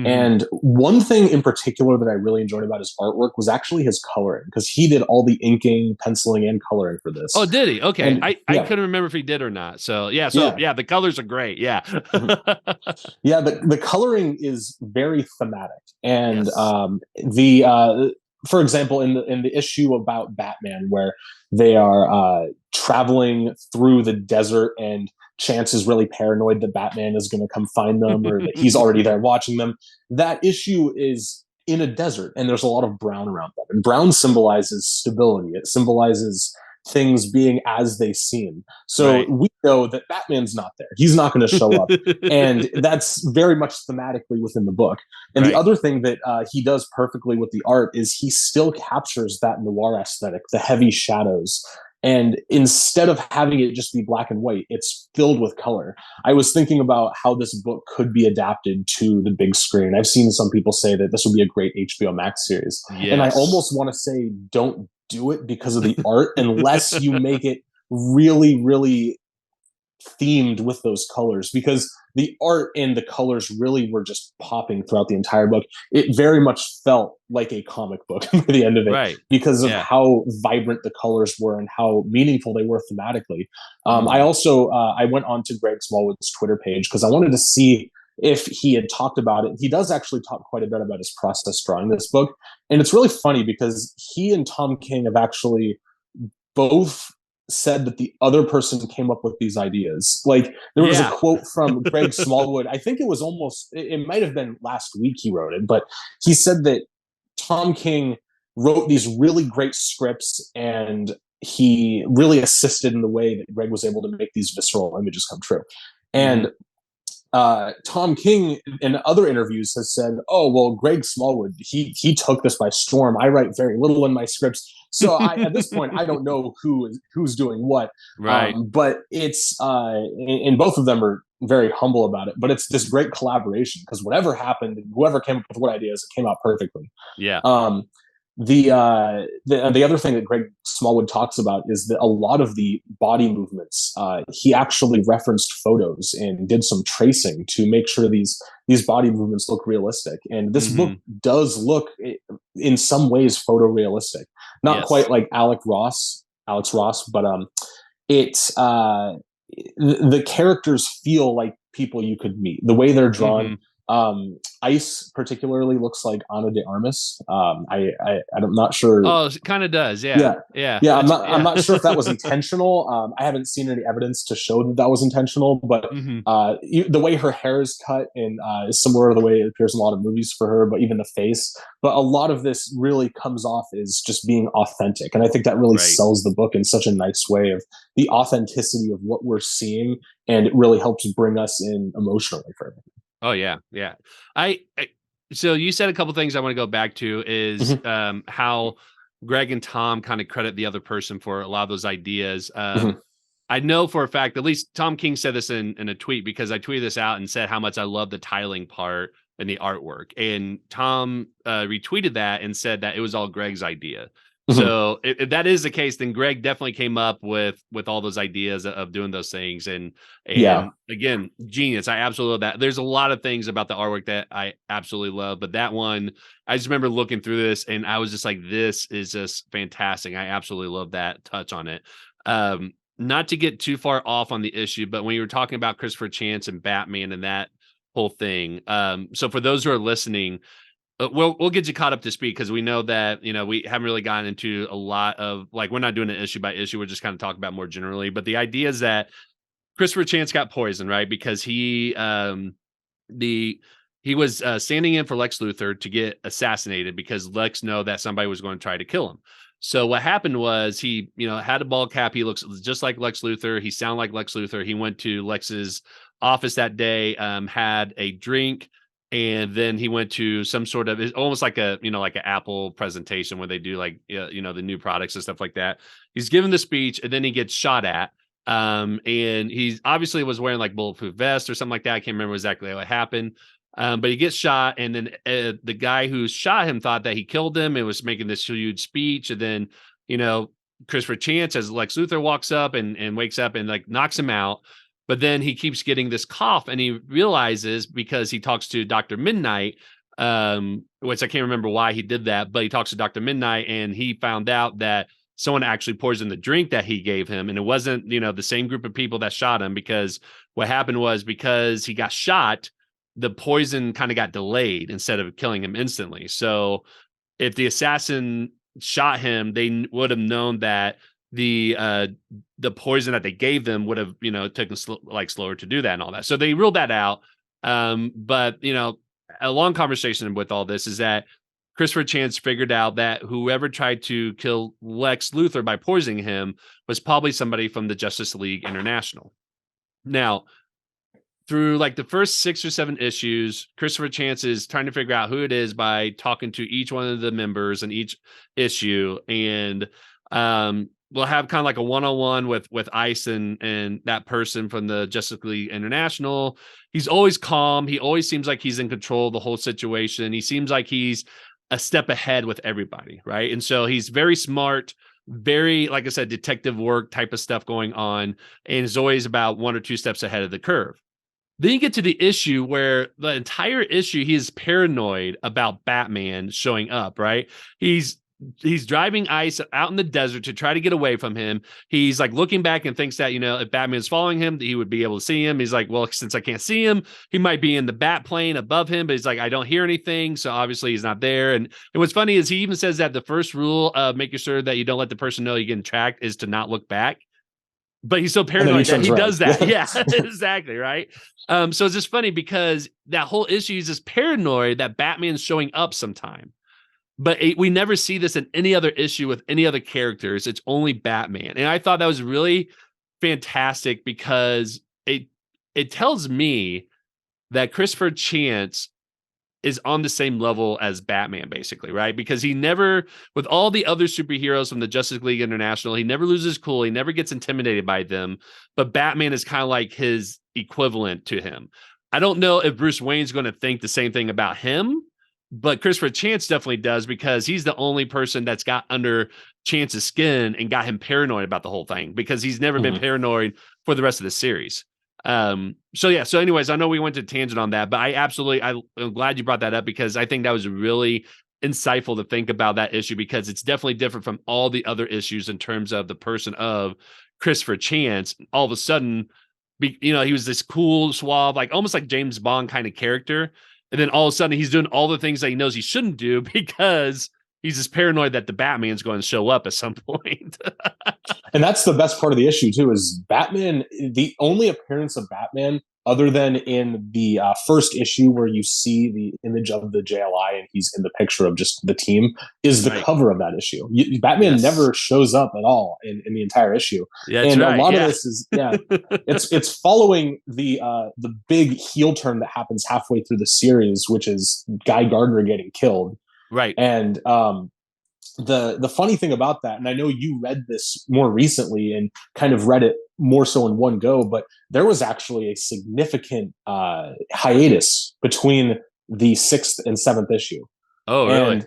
And one thing in particular that I really enjoyed about his artwork was actually his coloring, because he did all the inking, penciling, and coloring for this. Oh, did he? Okay. And, I couldn't remember if he did or not. So, yeah, the colors are great. Yeah. Yeah, the coloring is very thematic. And for example, in the issue about Batman, where they are traveling through the desert, and Chance is really paranoid that Batman is going to come find them, or that he's already there watching them. That issue is in a desert, and there's a lot of brown around them. And brown symbolizes stability. It symbolizes things being as they seem. So we know that Batman's not there. He's not going to show up. And that's very much thematically within the book. And the other thing that he does perfectly with the art is he still captures that noir aesthetic, the heavy shadows. And instead of having it just be black and white, it's filled with color. I was thinking about how this book could be adapted to the big screen. I've seen some people say that this would be a great HBO Max series. Yes. And I almost want to say, don't do it because of the art, unless you make it really, really themed with those colors, because the art and the colors really were just popping throughout the entire book. It very much felt like a comic book by the end of it, because of how vibrant the colors were and how meaningful they were thematically. I also I went on to Greg Smallwood's Twitter page because I wanted to see if he had talked about it. He does actually talk quite a bit about his process drawing this book. And it's really funny because he and Tom King have actually both said that the other person came up with these ideas. Like, there was a quote from Greg Smallwood. I think it might have been last week he wrote it, but he said that Tom King wrote these really great scripts, and he really assisted in the way that Greg was able to make these visceral images come true. And Tom King in other interviews has said, oh, well, Greg Smallwood, he took this by storm. I write very little in my scripts. So at this point, I don't know who's doing what. But it's, and both of them are very humble about it, but it's this great collaboration, because whatever happened, whoever came up with what ideas, it came out perfectly. The other thing that Greg Smallwood talks about is that a lot of the body movements, he actually referenced photos and did some tracing to make sure these body movements look realistic. And this book does look, in some ways, photorealistic. Not quite like Alex Ross, but it's the characters feel like people you could meet. The way they're drawn. Ice particularly looks like Ana de Armas. I'm not sure. Oh, it kind of does. Yeah. I'm not sure if that was intentional. I haven't seen any evidence to show that was intentional, but the way her hair is cut and is similar to the way it appears in a lot of movies for her, but even the face. But a lot of this really comes off as just being authentic. And I think that really sells the book in such a nice way of the authenticity of what we're seeing. And it really helps bring us in emotionally for everything. Oh yeah. So you said a couple things I want to go back to is how Greg and Tom kind of credit the other person for a lot of those ideas. I know for a fact, at least Tom King said this in a tweet, because I tweeted this out and said how much I love the tiling part and the artwork. And Tom retweeted that and said that it was all Greg's idea. So if that is the case, then Greg definitely came up with all those ideas of doing those things. And again, genius. I absolutely love that. There's a lot of things about the artwork that I absolutely love, but that one, I just remember looking through this and I was just like, this is just fantastic. I absolutely love that touch on it. Not to get too far off on the issue, but when you were talking about Christopher Chance and Batman and that whole thing. So for those who are listening, we'll get you caught up to speed, because we know that, we haven't really gotten into a lot of, like, we're not doing it issue by issue. We're just kind of talking about more generally. But the idea is that Christopher Chance got poisoned, right? Because he was standing in for Lex Luthor to get assassinated because Lex knew that somebody was going to try to kill him. So what happened was he, had a bald cap. He looks just like Lex Luthor. He sounded like Lex Luthor. He went to Lex's office that day, had a drink. And then he went to some sort of, it's almost like like an Apple presentation where they do like, the new products and stuff like that. He's given the speech and then he gets shot at. And he obviously was wearing like bulletproof vest or something like that. I can't remember exactly what happened. But he gets shot. And then the guy who shot him thought that he killed him and was making this huge speech. And then, Christopher Chance as Lex Luthor walks up and wakes up and like knocks him out. But then he keeps getting this cough and he realizes, because he talks to Dr. Midnight, which I can't remember why he did that, but he talks to Dr. Midnight and he found out that someone actually poisoned the drink that he gave him. And it wasn't, the same group of people that shot him, because what happened was, because he got shot, the poison kind of got delayed instead of killing him instantly. So if the assassin shot him, they would have known that the poison that they gave them would have, taken slower to do that and all that. So they ruled that out. But, a long conversation with all this is that Christopher Chance figured out that whoever tried to kill Lex Luthor by poisoning him was probably somebody from the Justice League International. Now, through like the first 6 or 7 issues, Christopher Chance is trying to figure out who it is by talking to each one of the members in each issue. And, we'll have kind of like a one-on-one with Ice and that person from the Justice League International. He's always calm. He always seems like he's in control of the whole situation. He seems like he's a step ahead with everybody, right? And so he's very smart, very, like I said, detective work type of stuff going on, and is always about 1 or 2 steps ahead of the curve. Then you get to the issue where the entire issue, he is paranoid about Batman showing up, right? He's driving Ice out in the desert to try to get away from him. He's like looking back and thinks that, if Batman's following him, he would be able to see him. He's like, well, since I can't see him, he might be in the bat plane above him, but he's like, I don't hear anything. So obviously he's not there. And what's funny is he even says that the first rule of making sure that you don't let the person know you're getting tracked is to not look back. But he's so paranoid that he does that. Yeah, exactly. Right. So it's just funny because that whole issue is just paranoid that Batman's showing up sometime. But we never see this in any other issue with any other characters. It's only Batman. And I thought that was really fantastic because it tells me that Christopher Chance is on the same level as Batman, basically, right? Because he never, with all the other superheroes from the Justice League International, he never loses cool. He never gets intimidated by them. But Batman is kind of like his equivalent to him. I don't know if Bruce Wayne's going to think the same thing about him, But Christopher Chance definitely does, because he's the only person that's got under Chance's skin and got him paranoid about the whole thing, because he's never been paranoid for the rest of the series. So yeah. So anyways, I know we went to tangent on that, but I'm glad you brought that up, because I think that was really insightful to think about that issue, because it's definitely different from all the other issues in terms of the person of Christopher Chance. All of a sudden, he was this cool, suave, like almost like James Bond kind of character. And then all of a sudden he's doing all the things that he knows he shouldn't do, because he's just paranoid that the Batman's going to show up at some point. And that's the best part of the issue too, is Batman, the only appearance of Batman other than in the first issue where you see the image of the JLI and he's in the picture of just the team, is the cover of that issue. Batman never shows up at all in the entire issue. Yeah, and a lot of this is it's following the big heel turn that happens halfway through the series, which is Guy Gardner getting killed. Right. And the funny thing about that, and I know you read this more recently and kind of read it more so in one go, but there was actually a significant hiatus between the 6th and 7th issue. Oh, really?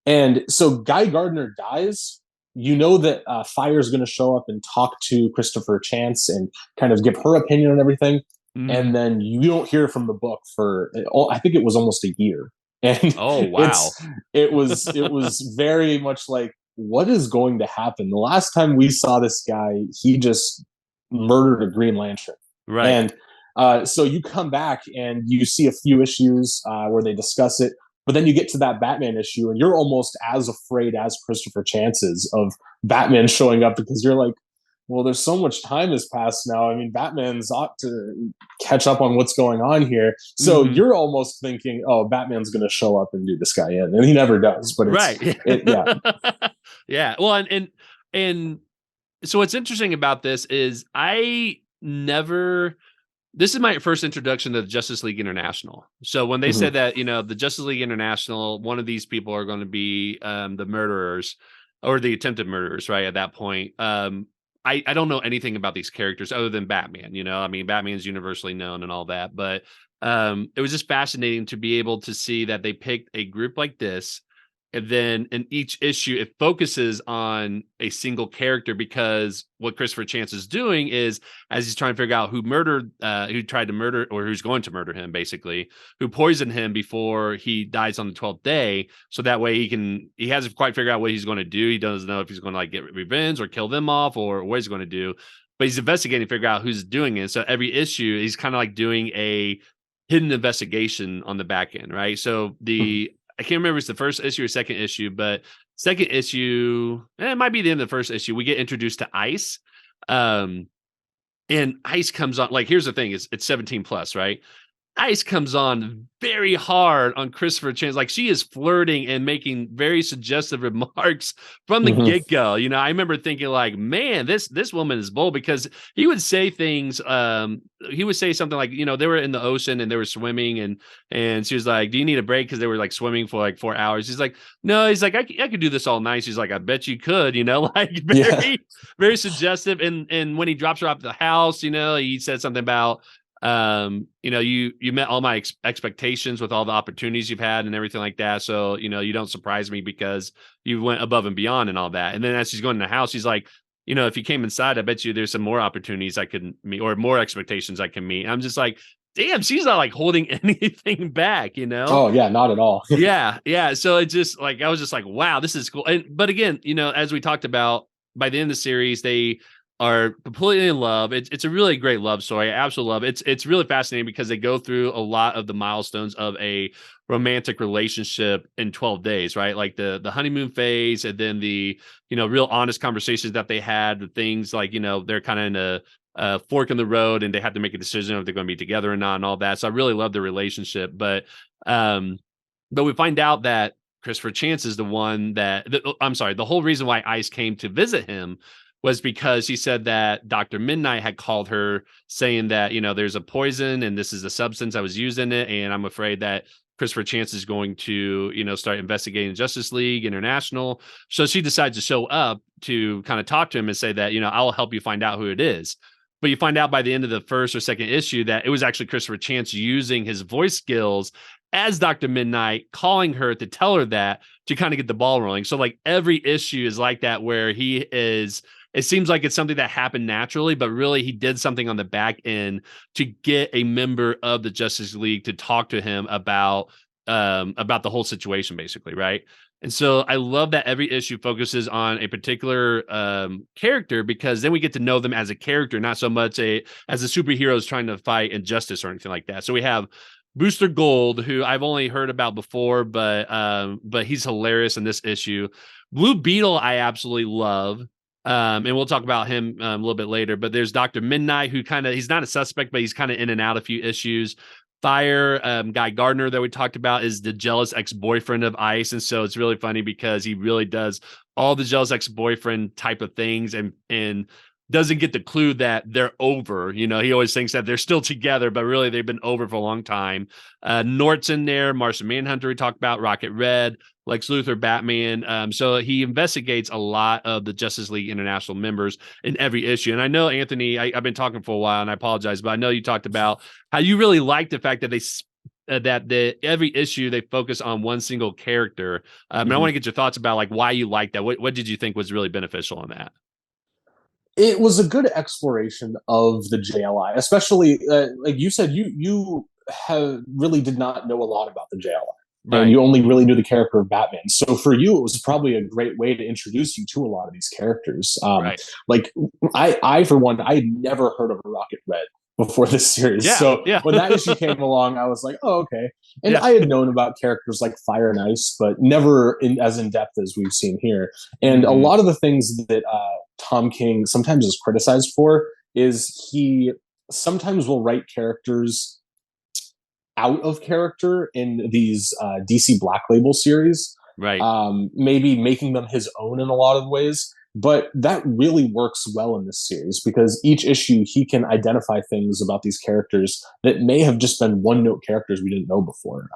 And so Guy Gardner dies. You know that Fire is going to show up and talk to Christopher Chance and kind of give her opinion on everything. And then you don't hear from the book for, I think it was almost a year. And oh, wow. It was very much like, what is going to happen? The last time we saw this guy, he just murdered a Green Lantern. Right. And so you come back and you see a few issues where they discuss it, but then you get to that Batman issue and you're almost as afraid as Christopher Chance is of Batman showing up, because you're like, well, there's so much time has passed now. I mean, Batman's ought to catch up on what's going on here. So you're almost thinking, oh, Batman's going to show up and do this guy in. And he never does. But it's, yeah. Well, and so what's interesting about this is this is my first introduction to the Justice League International. So when they said that, the Justice League International, one of these people are going to be the murderers or the attempted murderers, right? At that point, I don't know anything about these characters other than Batman. I mean, Batman's universally known and all that, but it was just fascinating to be able to see that they picked a group like this. And then in each issue, it focuses on a single character, because what Christopher Chance is doing is, as he's trying to figure out who tried to murder, or who's going to murder him, basically, who poisoned him before he dies on the 12th day. So that way he hasn't quite figured out what he's going to do. He doesn't know if he's going to get revenge or kill them off or what he's going to do, but he's investigating to figure out who's doing it. So every issue, he's kind of like doing a hidden investigation on the back end. Right. So I can't remember if it's the first issue or second issue, but second issue, it might be the end of the first issue. We get introduced to Ice. And Ice comes on, like, here's the thing, it's 17 plus, right? Ice comes on very hard on Christopher Chance. Like, she is flirting and making very suggestive remarks from the get-go. I remember thinking, like, man, this woman is bold, because he would say things. He would say something like, they were in the ocean and they were swimming, and she was like, do you need a break? Because they were like swimming for like 4 hours. He's like, no. He's like, I could do this all night. She's like, I bet you could. Like, very suggestive. And when he drops her off at the house, he said something about, you met all my expectations with all the opportunities you've had and everything like that. So, you don't surprise me because you went above and beyond and all that. And then as she's going in the house, she's like, if you came inside, I bet you there's some more opportunities I could meet, or more expectations I can meet. And I'm just like, damn, she's not like holding anything back, Oh, yeah, not at all. Yeah. So it just like, I was just like, wow, this is cool. But again, as we talked about, by the end of the series, they are completely in love. It's a really great love story. I absolutely love it. It's really fascinating because they go through a lot of the milestones of a romantic relationship in 12 days, right? Like the honeymoon phase, and then the, real honest conversations that they had, the things like, they're kind of in a fork in the road and they have to make a decision if they're going to be together or not and all that. So I really love the relationship, but we find out that Christopher Chance is the one the whole reason why Ice came to visit him was because he said that Dr. Midnight had called her saying that, there's a poison and this is a substance that was used in it. And I'm afraid that Christopher Chance is going to, start investigating Justice League International. So she decides to show up to kind of talk to him and say that, I'll help you find out who it is. But you find out by the end of the first or second issue that it was actually Christopher Chance using his voice skills as Dr. Midnight, calling her to tell her that to kind of get the ball rolling. So like every issue is like that, where it seems like it's something that happened naturally, but really he did something on the back end to get a member of the Justice League to talk to him about the whole situation, basically, right? And so I love that every issue focuses on a particular character, because then we get to know them as a character, not so much as a superhero is trying to fight injustice or anything like that. So we have Booster Gold, who I've only heard about before, but he's hilarious in this issue. Blue Beetle, I absolutely love. And we'll talk about him a little bit later. But there's Dr. Midnight, who he's not a suspect, but he's kind of in and out a few issues. Fire, Guy Gardner that we talked about is the jealous ex-boyfriend of Ice. And so it's really funny because he really does all the jealous ex-boyfriend type of things and doesn't get the clue that they're over. He always thinks that they're still together, but really they've been over for a long time. Nort's in there, Martian Manhunter we talked about, Rocket Red, Lex Luthor, Batman. So he investigates a lot of the Justice League International members in every issue. And I know, Anthony, I've been talking for a while, and I apologize, but I know you talked about how you really like the fact that every issue they focus on one single character. And I want to get your thoughts about like why you like that. What did you think was really beneficial in that? It was a good exploration of the JLI, especially like you said, you really did not know a lot about the JLI. Right. And you only really knew the character of Batman. So for you, it was probably a great way to introduce you to a lot of these characters. Right. Like I, for one, I had never heard of Rocket Red before this series. When that issue came along, I was like, oh, okay. And I had known about characters like Fire and Ice, but never as in depth as we've seen here. And a lot of the things that Tom King sometimes is criticized for is he sometimes will write characters out of character in these DC Black Label series, right? Maybe making them his own in a lot of ways. But that really works well in this series because each issue he can identify things about these characters that may have just been one-note characters we didn't know before.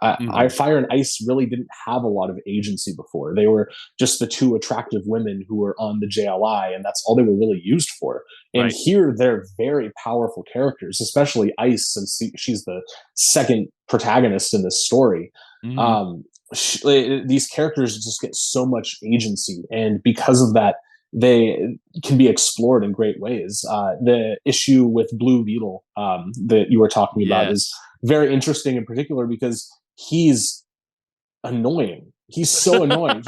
Fire and Ice really didn't have a lot of agency before. They were just the two attractive women who were on the JLI, and that's all they were really used for. And here they're very powerful characters, especially Ice, since she's the second protagonist in this story. These characters just get so much agency, and because of that, they can be explored in great ways. The issue with Blue Beetle that you were talking about is very interesting in particular because he's annoying. He's so annoying.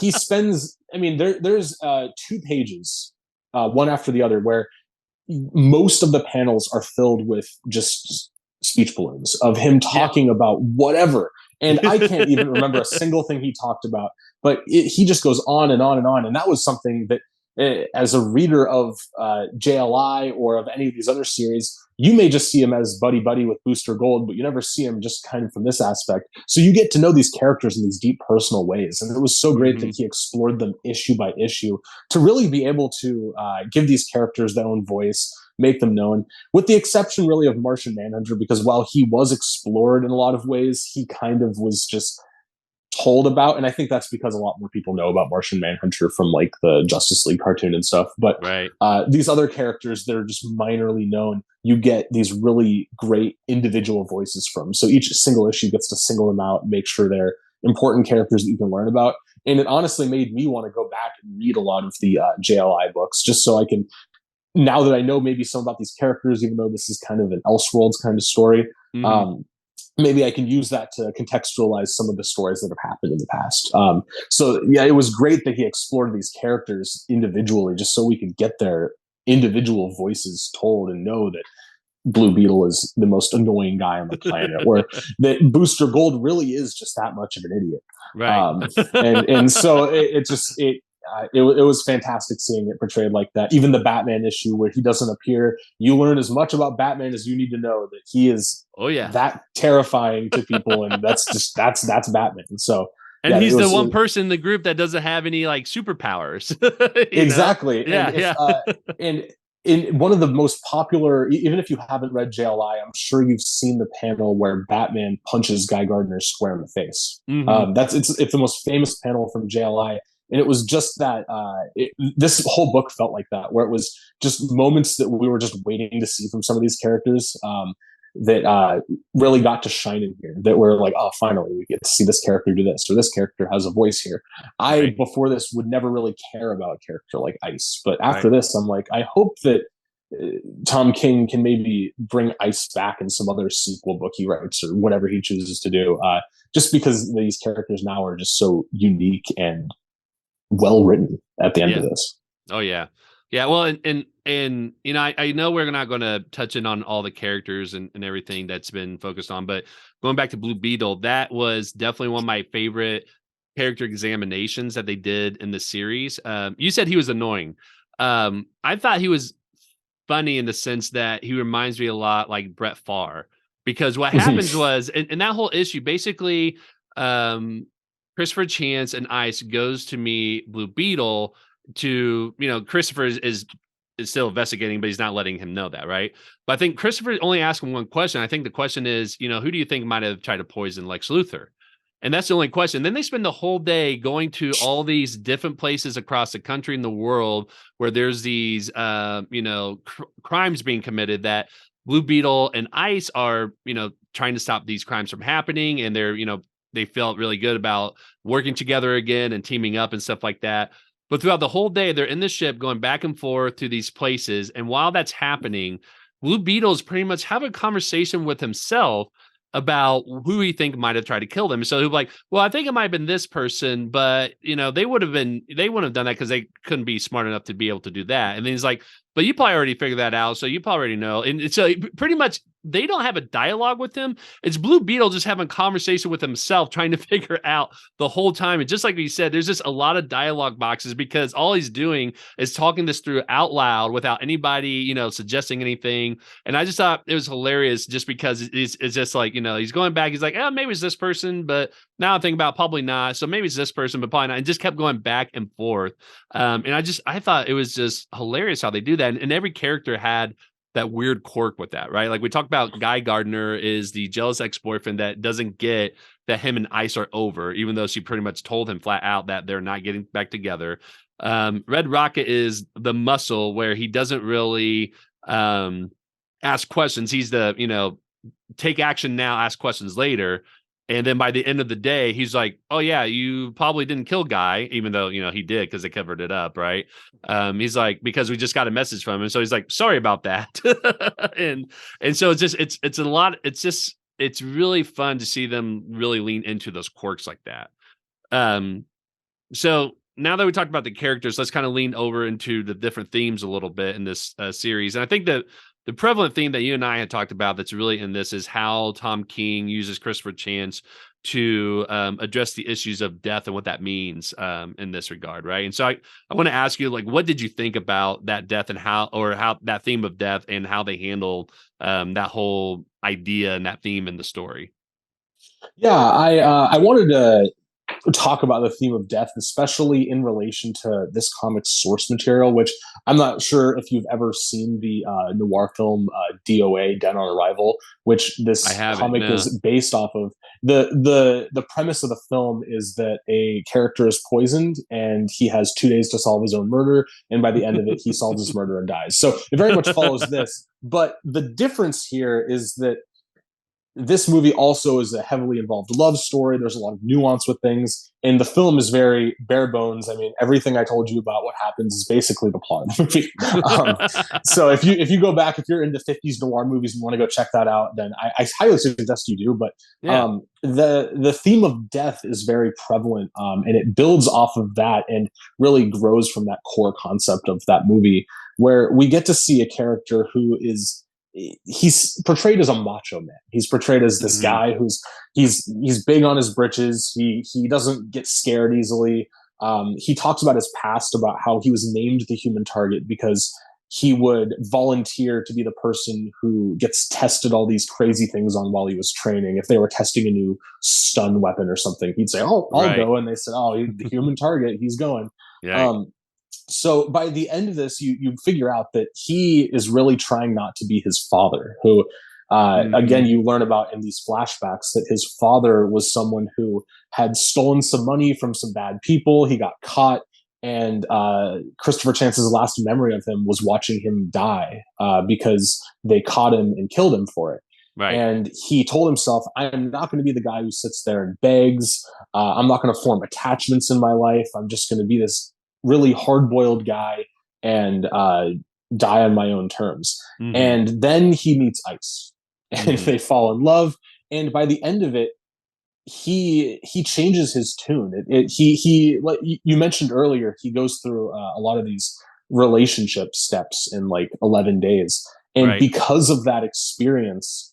He spends, there's 2 pages, one after the other, where most of the panels are filled with just speech balloons of him talking about whatever. And I can't even remember a single thing he talked about, but he just goes on and on and on. And that was something that, as a reader of JLI or of any of these other series, you may just see him as buddy with Booster Gold, but you never see him just kind of from this aspect. So you get to know these characters in these deep personal ways. And it was so great that he explored them issue by issue to really be able to give these characters their own voice, make them known, with the exception really of Martian Manhunter, because while he was explored in a lot of ways, he kind of was just told about, and I think that's because a lot more people know about Martian Manhunter from like the Justice League cartoon and stuff. But these other characters that are just minorly known, you get these really great individual voices from. So each single issue gets to single them out, make sure they're important characters that you can learn about. And it honestly made me want to go back and read a lot of the JLI books, just so I can, now that I know maybe some about these characters, even though this is kind of an Elseworlds kind of story, maybe I can use that to contextualize some of the stories that have happened in the past. So it was great that he explored these characters individually, just so we could get their individual voices told and know that Blue Beetle is the most annoying guy on the planet, or that Booster Gold really is just that much of an idiot. Right. And so it was fantastic seeing it portrayed like that. Even the Batman issue where he doesn't appear, you learn as much about Batman as you need to know that he is that terrifying to people, and that's Batman. So he's the one person in the group that doesn't have any like superpowers. Exactly. And in one of the most popular, even if you haven't read JLI, I'm sure you've seen the panel where Batman punches Guy Gardner square in the face. It's the most famous panel from JLI. And it was just that this whole book felt like that, where it was just moments that we were just waiting to see from some of these characters. that really got to shine in here. That we're like, oh, finally we get to see this character do this, or this character has a voice here. I before this would never really care about a character like Ice, but after this, I'm like, I hope that Tom King can maybe bring Ice back in some other sequel book he writes or whatever he chooses to do. Just because these characters now are just so unique and well written at the end of this. Oh yeah. Yeah. Well, and you know, I know we're not going to touch in on all the characters and everything that's been focused on, but going back to Blue Beetle, that was definitely one of my favorite character examinations that they did in the series. You said he was annoying. I thought he was funny in the sense that he reminds me a lot like Brett Favre, because what happens was in that whole issue, basically, Christopher Chance and Ice goes to meet Blue Beetle to, you know, Christopher is still investigating, but he's not letting him know that, right? But I think Christopher only asked him one question. I think the question is, you know, who do you think might have tried to poison Lex Luthor? And that's the only question. Then they spend the whole day going to all these different places across the country and the world where there's these, you know, crimes being committed that Blue Beetle and Ice are, you know, trying to stop these crimes from happening. And they're, you know, they felt really good about working together again and teaming up and stuff like that. But throughout the whole day, they're in the ship going back and forth to these places. And while that's happening, Blue Beetle's pretty much having a conversation with himself about who he think might have tried to kill them. So he'll be like, well, I think it might have been this person, but you know, they wouldn't have done that because they couldn't be smart enough to be able to do that. And then he's like, but you probably already figured that out. So you probably already know. And so pretty much they don't have a dialogue with him. It's Blue Beetle just having a conversation with himself, trying to figure out the whole time. And just like you said, there's just a lot of dialogue boxes because all he's doing is talking this through out loud without anybody, you know, suggesting anything. And I just thought it was hilarious just because it's just like, you know, he's going back. He's like, oh, maybe it's this person, but now I'm thinking about probably not. So maybe it's this person, but probably not. And just kept going back and forth. And I thought it was just hilarious how they do that. And every character had that weird quirk with that, right? Like we talked about Guy Gardner is the jealous ex-boyfriend that doesn't get that him and Ice are over, even though she pretty much told him flat out that they're not getting back together. Red Rocket is the muscle where he doesn't really ask questions. He's the, you know, take action now, ask questions later. And then by the end of the day, he's like, oh, yeah, you probably didn't kill Guy, even though, you know, he did because they covered it up. Right. He's like, because we just got a message from him. So he's like, sorry about that. and so it's a lot. It's really fun to see them really lean into those quirks like that. So now that we talked about the characters, let's kind of lean over into the different themes a little bit in this series. And I think that the prevalent theme that you and I had talked about that's really in this is how Tom King uses Christopher Chance to address the issues of death and what that means in this regard, right? And so I want to ask you, like, what did you think about that death and how that theme of death and how they handle that whole idea and that theme in the story? Yeah, I wanted to talk about the theme of death, especially in relation to this comic's source material, which I'm not sure if you've ever seen the noir film DOA, Dead on Arrival, which this comic is based off of. The premise of the film is that a character is poisoned and he has 2 days to solve his own murder, and by the end of it, he solves his murder and dies. So it very much follows this. But the difference here is that this movie also is a heavily involved love story. There's a lot of nuance with things, and the film is very bare bones. I mean, everything I told you about what happens is basically the plot of the movie. So if you go back, if you're into 50s noir movies and want to go check that out, then I highly suggest you do. But the theme of death is very prevalent, and it builds off of that and really grows from that core concept of that movie, where we get to see a character who he's portrayed as a macho man. He's portrayed as this guy he's big on his britches. He doesn't get scared easily. He talks about his past, about how he was named the Human Target because he would volunteer to be the person who gets tested all these crazy things on while he was training. If they were testing a new stun weapon or something, he'd say, "Oh, I'll go." And they said, "Oh, the Human Target, he's going." Yeah. So by the end of this, you figure out that he is really trying not to be his father, who, again, you learn about in these flashbacks that his father was someone who had stolen some money from some bad people. He got caught, and Christopher Chance's last memory of him was watching him die because they caught him and killed him for it. Right. And he told himself, I am not going to be the guy who sits there and begs. I'm not going to form attachments in my life. I'm just going to be this really hard boiled guy and die on my own terms. Mm-hmm. And then he meets Ice and Mm-hmm. they fall in love. And by the end of it, he changes his tune. He like you mentioned earlier, he goes through a lot of these relationship steps in like 11 days. And Right. because of that experience,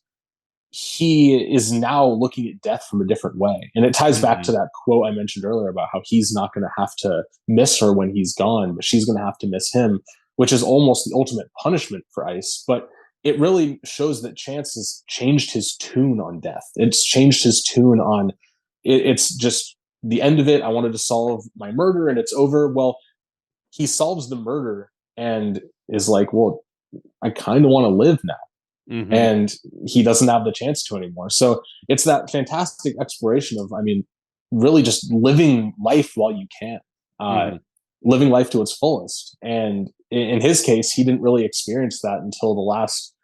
he is now looking at death from a different way. And it ties back Mm-hmm. to that quote I mentioned earlier about how he's not going to have to miss her when he's gone, but she's going to have to miss him, which is almost the ultimate punishment for Ice. But it really shows that Chance has changed his tune on death. It's changed his tune on it's just the end of it. I wanted to solve my murder and it's over. Well, he solves the murder and is like, well, I kind of want to live now, Mm-hmm. and he doesn't have the chance to anymore. So it's that fantastic exploration of, I mean, really just living life while you can, uh, Mm-hmm. living life to its fullest. And in his case, he didn't really experience that until the last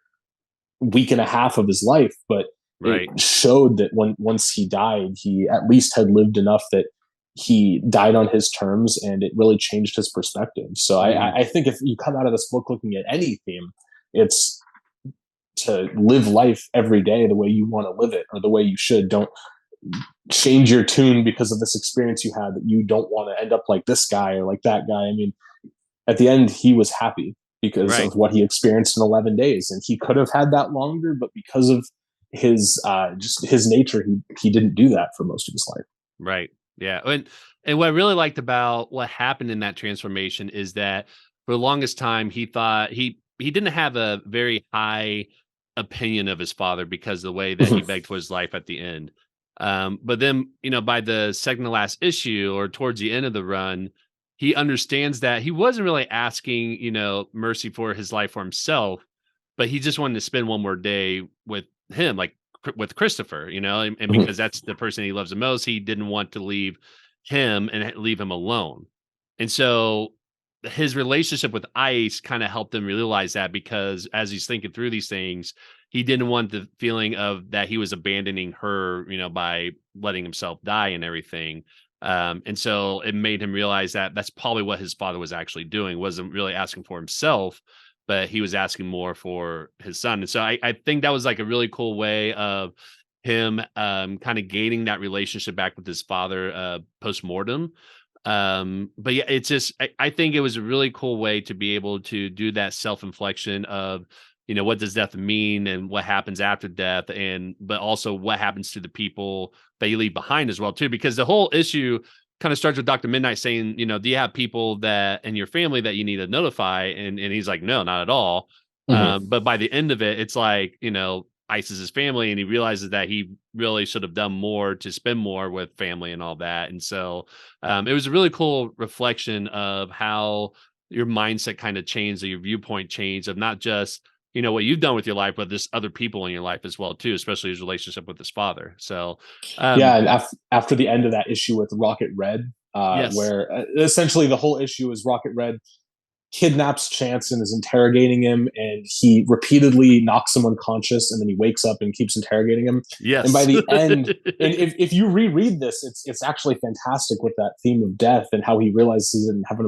week and a half of his life. But it Right. showed that once he died, he at least had lived enough that he died on his terms, and it really changed his perspective. So Mm-hmm. I think if you come out of this book looking at any theme, it's to live life every day the way you want to live it or the way you should. Don't change your tune because of this experience you had that you don't want to end up like this guy or like that guy. I mean, at the end, he was happy because Right. of what he experienced in 11 days. And he could have had that longer, but because of his just his nature, he didn't do that for most of his life. Right. Yeah. And what I really liked about what happened in that transformation is that for the longest time he thought he didn't have a very high opinion of his father because of the way that he begged for his life at the end. But then, by the second to last issue or towards the end of the run, he understands that he wasn't really asking, mercy for his life for himself, but he just wanted to spend one more day with him, like with Christopher, and because that's the person he loves the most, he didn't want to leave him and leave him alone. And so his relationship with Ice kind of helped him realize that, because as he's thinking through these things, he didn't want the feeling of that he was abandoning her, by letting himself die and everything. And so it made him realize that that's probably what his father was actually doing, wasn't really asking for himself, but he was asking more for his son. And so I think that was like a really cool way of him kind of gaining that relationship back with his father post mortem. But yeah, it's just I think it was a really cool way to be able to do that self-inflection of, what does death mean and what happens after death, and but also what happens to the people that you leave behind as well too, because the whole issue kind of starts with Dr. Midnight saying, do you have people that in your family that you need to notify? And he's like, no, not at all. Mm-hmm. But by the end of it, it's like, Ice is his family, and he realizes that he really should have done more to spend more with family and all that. And so it was a really cool reflection of how your mindset kind of changed, or your viewpoint changed, of not just, what you've done with your life, but there's other people in your life as well too, especially his relationship with his father. So Yeah, um and after the end of that issue with Rocket Red, yes. where essentially the whole issue is Rocket Red kidnaps Chance and is interrogating him, and he repeatedly knocks him unconscious, and then he wakes up and keeps interrogating him. And by Yes. the end, and if you reread this, it's actually fantastic with that theme of death and how he realizes he didn't have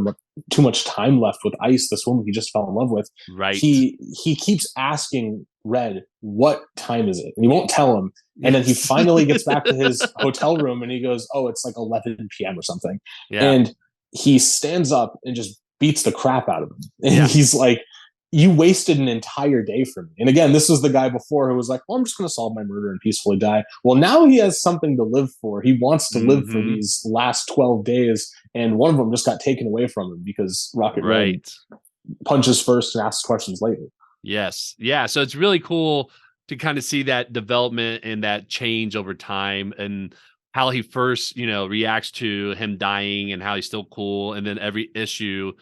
too much time left with Ice, this woman he just fell in love with. Right. He keeps asking Red, "What time is it?" And he won't tell him. And then he Yes. finally gets back to his hotel room and he goes, "Oh, it's like 11 p.m. or something." Yeah. And he stands up and just beats the crap out of him. And Yeah. he's like, "You wasted an entire day for me." And again, this was the guy before who was like, "Well, I'm just going to solve my murder and peacefully die." Well, now he has something to live for. He wants to live for Hmm. these last 12 days. And one of them just got taken away from him because Rocket Red Right. punches first and asks questions later. Yes. Yeah. So it's really cool to kind of see that development and that change over time, and how he first, reacts to him dying and how he's still cool. And then every issue,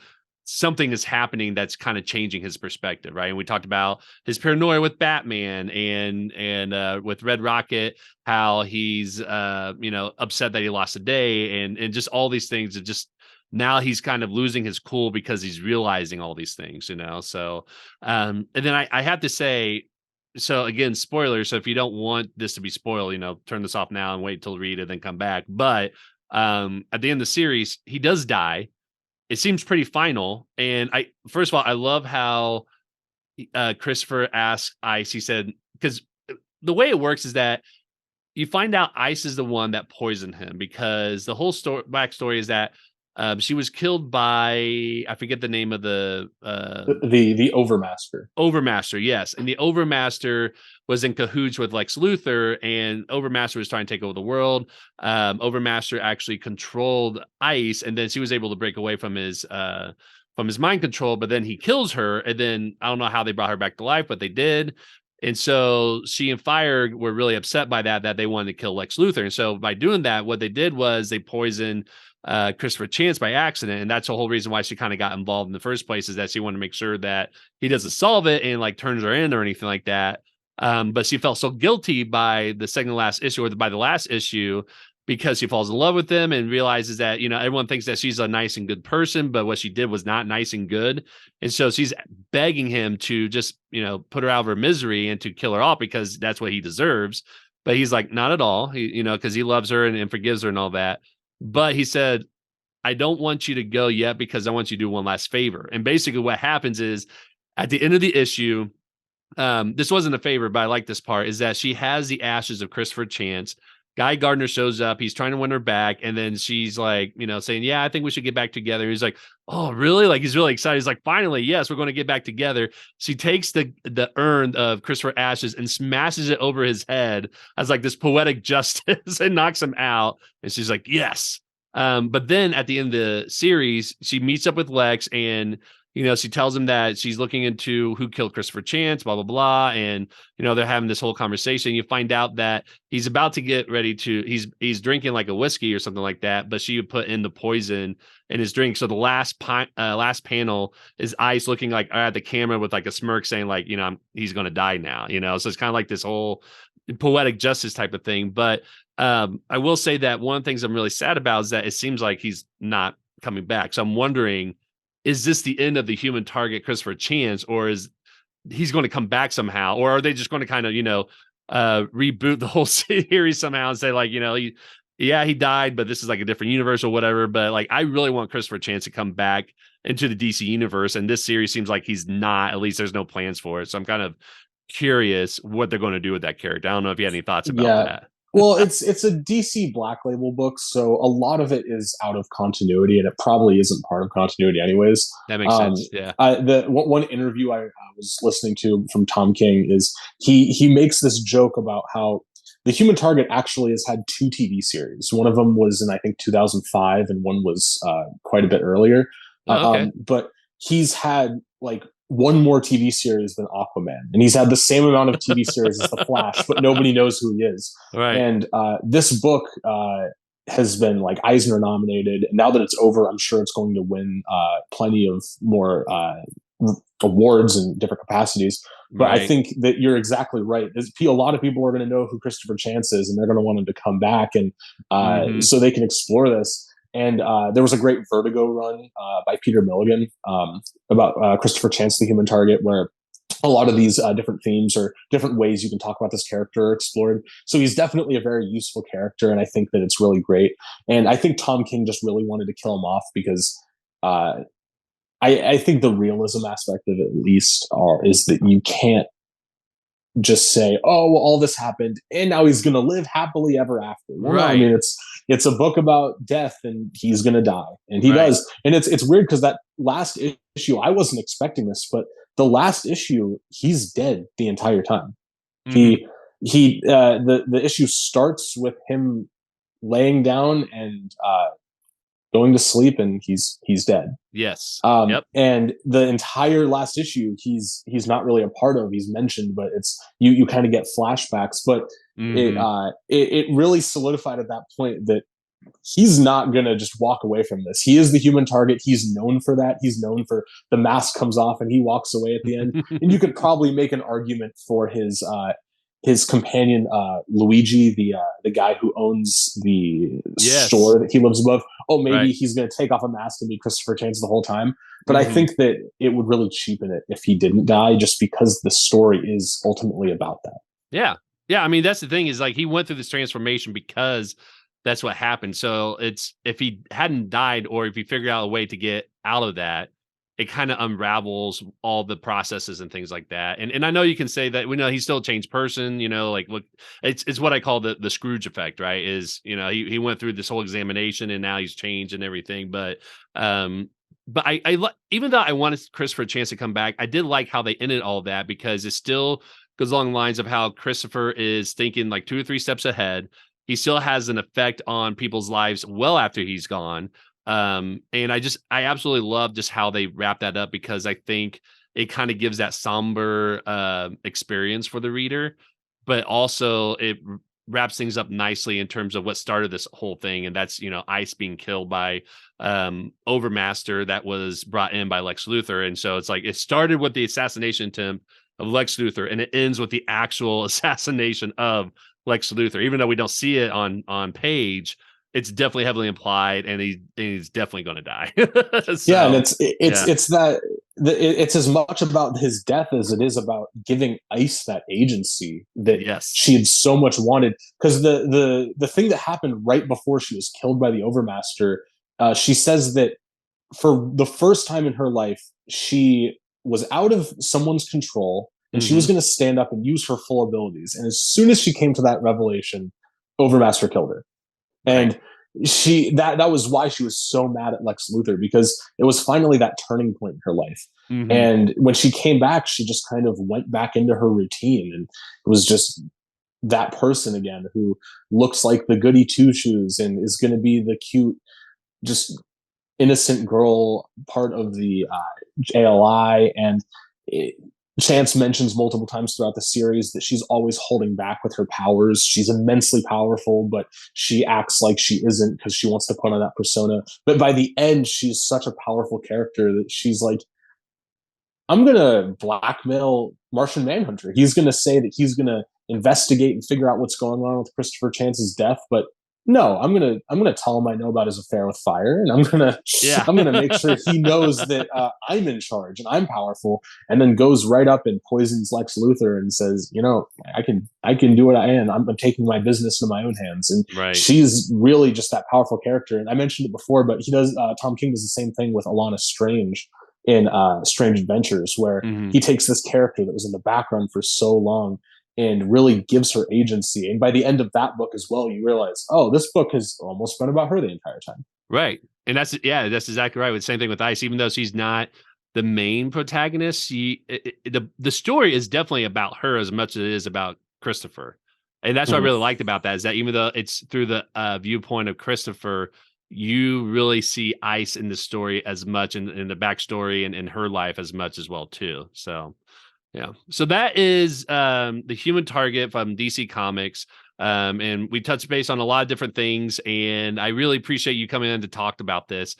something is happening that's kind of changing his perspective. Right. And we talked about his paranoia with Batman and with Red Rocket, how he's, upset that he lost a day, and just all these things. It just, now he's kind of losing his cool because he's realizing all these things. So and then I have to say, so again, spoilers. So if you don't want this to be spoiled, turn this off now and wait till read it, then come back. But at the end of the series, he does die. It seems pretty final. And first of all, I love how Christopher asked Ice. He said, because the way it works is that you find out Ice is the one that poisoned him, because the whole backstory is that she was killed by, I forget the name of the Overmaster. Overmaster, yes. And the Overmaster was in cahoots with Lex Luthor, and Overmaster was trying to take over the world. Overmaster actually controlled Ice, and then she was able to break away from his mind control, but then he kills her, and then I don't know how they brought her back to life, but they did. And so she and Fire were really upset by that they wanted to kill Lex Luthor. And so by doing that, what they did was they poisoned Christopher Chance by accident. And that's the whole reason why she kind of got involved in the first place, is that she wanted to make sure that he doesn't solve it and like turns her in or anything like that. But she felt so guilty by the second to last issue, or by the last issue, because she falls in love with him and realizes that, everyone thinks that she's a nice and good person, but what she did was not nice and good. And so she's begging him to just, put her out of her misery and to kill her off, because that's what he deserves. But he's like, not at all, because he loves her and forgives her and all that. But he said, I don't want you to go yet, because I want you to do one last favor. And basically what happens is, at the end of the issue, this wasn't a favor, but I like this part, is that she has the ashes of Christopher Chance. Guy Gardner shows up. He's trying to win her back. And then she's like, saying, yeah, I think we should get back together. He's like, oh, really? Like, he's really excited. He's like, finally, yes, we're going to get back together. She takes the urn of Christopher ashes and smashes it over his head as like this poetic justice and knocks him out. And she's like, yes. But then at the end of the series, she meets up with Lex, and she tells him that she's looking into who killed Christopher Chance, blah, blah, blah. And, they're having this whole conversation. You find out that he's about to get ready to, he's drinking like a whiskey or something like that, but she put in the poison in his drink. So the last panel is Ice looking like at the camera with like a smirk, saying like, he's going to die now, So it's kind of like this whole poetic justice type of thing. But I will say that one of the things I'm really sad about is that it seems like he's not coming back. So I'm wondering, is this the end of the Human Target Christopher Chance, or is he's going to come back somehow, or are they just going to kind of, reboot the whole series somehow and say like, he died, but this is like a different universe or whatever. But like, I really want Christopher Chance to come back into the DC universe. And this series seems like he's not, at least there's no plans for it. So I'm kind of curious what they're going to do with that character. I don't know if you had any thoughts about that. Well, it's a DC Black Label book, so a lot of it is out of continuity, and it probably isn't part of continuity anyways. That makes sense. Yeah. The one interview I was listening to from Tom King is he makes this joke about how the Human Target actually has had 2 TV series. One of them was in, I think, 2005, and one was quite a bit earlier. Okay. But he's had like one more TV series than Aquaman, and he's had the same amount of TV series as The Flash, but nobody knows who he is. Right. And this book has been like Eisner nominated. Now that it's over, I'm sure it's going to win plenty of more awards in different capacities. But right. I think that you're exactly right. A lot of people are going to know who Christopher Chance is, and they're going to want him to come back, and so they can explore this. And there was a great Vertigo run by Peter Milligan about Christopher Chance, the Human Target, where a lot of these different themes or different ways you can talk about this character are explored. So he's definitely a very useful character, and I think that it's really great. And I think Tom King just really wanted to kill him off because I think the realism aspect of it, at least, is that you can't just say, oh, well, all this happened and now he's going to live happily ever after. Well, right. No, I mean, it's a book about death, and he's going to die, and he does. And it's weird because that last issue, I wasn't expecting this, but the last issue, he's dead the entire time. The issue starts with him laying down and going to sleep, and he's dead. Yes. And the entire last issue, he's not really a part of. He's mentioned, but it's you kind of get flashbacks. But it really solidified at that point that he's not gonna just walk away from this. He is the Human Target. He's known for that. He's known for the mask comes off and he walks away at the end. And you could probably make an argument for his his companion Luigi, the guy who owns the Yes. store that he lives above. Oh, maybe Right. he's going to take off a mask and be Christopher Chance the whole time. But I think that it would really cheapen it if he didn't die, just because the story is ultimately about that. Yeah. Yeah. I mean, that's the thing is like he went through this transformation because that's what happened. So it's if he hadn't died or if he figured out a way to get out of that, it kind of unravels all the processes and things like that. And I know you can say that we know he's still a changed person, you know, like look, it's what I call the Scrooge effect, right? Is, you know, he went through this whole examination and now he's changed and everything. But I even though I wanted Christopher a chance to come back, I did like how they ended all that because it still goes along the lines of how Christopher is thinking like 2 or 3 steps ahead. He still has an effect on people's lives well after he's gone. And I absolutely love just how they wrap that up because I think it kind of gives that somber experience for the reader, but also it wraps things up nicely in terms of what started this whole thing. And that's, you know, Ice being killed by Overmaster that was brought in by Lex Luthor. And so it's like it started with the assassination attempt of Lex Luthor and it ends with the actual assassination of Lex Luthor, even though we don't see it on page. It's definitely heavily implied, and he's definitely going to die. So, yeah, and it's as much about his death as it is about giving Ice that agency that she had so much wanted. Because the thing that happened right before she was killed by the Overmaster, she says that for the first time in her life, she was out of someone's control, and she was going to stand up and use her full abilities. And as soon as she came to that revelation, Overmaster killed her. And that was why she was so mad at Lex Luthor, because it was finally that turning point in her life. And when she came back, she just kind of went back into her routine, and it was just that person again who looks like the goody two shoes and is going to be the cute, just innocent girl part of the ALI. And Chance mentions multiple times throughout the series that she's always holding back with her powers. She's immensely powerful, but she acts like she isn't because she wants to put on that persona. But by the end, she's such a powerful character that she's like, I'm going to blackmail Martian Manhunter. He's going to say that he's going to investigate and figure out what's going on with Christopher Chance's death. But no, I'm gonna tell him I know about his affair with fire, and I'm gonna make sure he knows that I'm in charge and I'm powerful. And then goes right up and poisons Lex Luthor and says, you know, I can do what I am. I'm taking my business into my own hands. And she's really just that powerful character. And I mentioned it before, but he does. Tom King does the same thing with Alana Strange in Strange Adventures, where he takes this character that was in the background for so long and really gives her agency. And by the end of that book as well, you realize, oh, this book has almost been about her the entire time. Right. And that's exactly right. With same thing with Ice, even though she's not the main protagonist, the story is definitely about her as much as it is about Christopher. And that's what I really liked about that, is that even though it's through the viewpoint of Christopher, you really see Ice in the story as much, in the backstory and in her life as much as well too. So yeah. So that is the Human Target from DC Comics. And we touched base on a lot of different things, and I really appreciate you coming in to talk about this.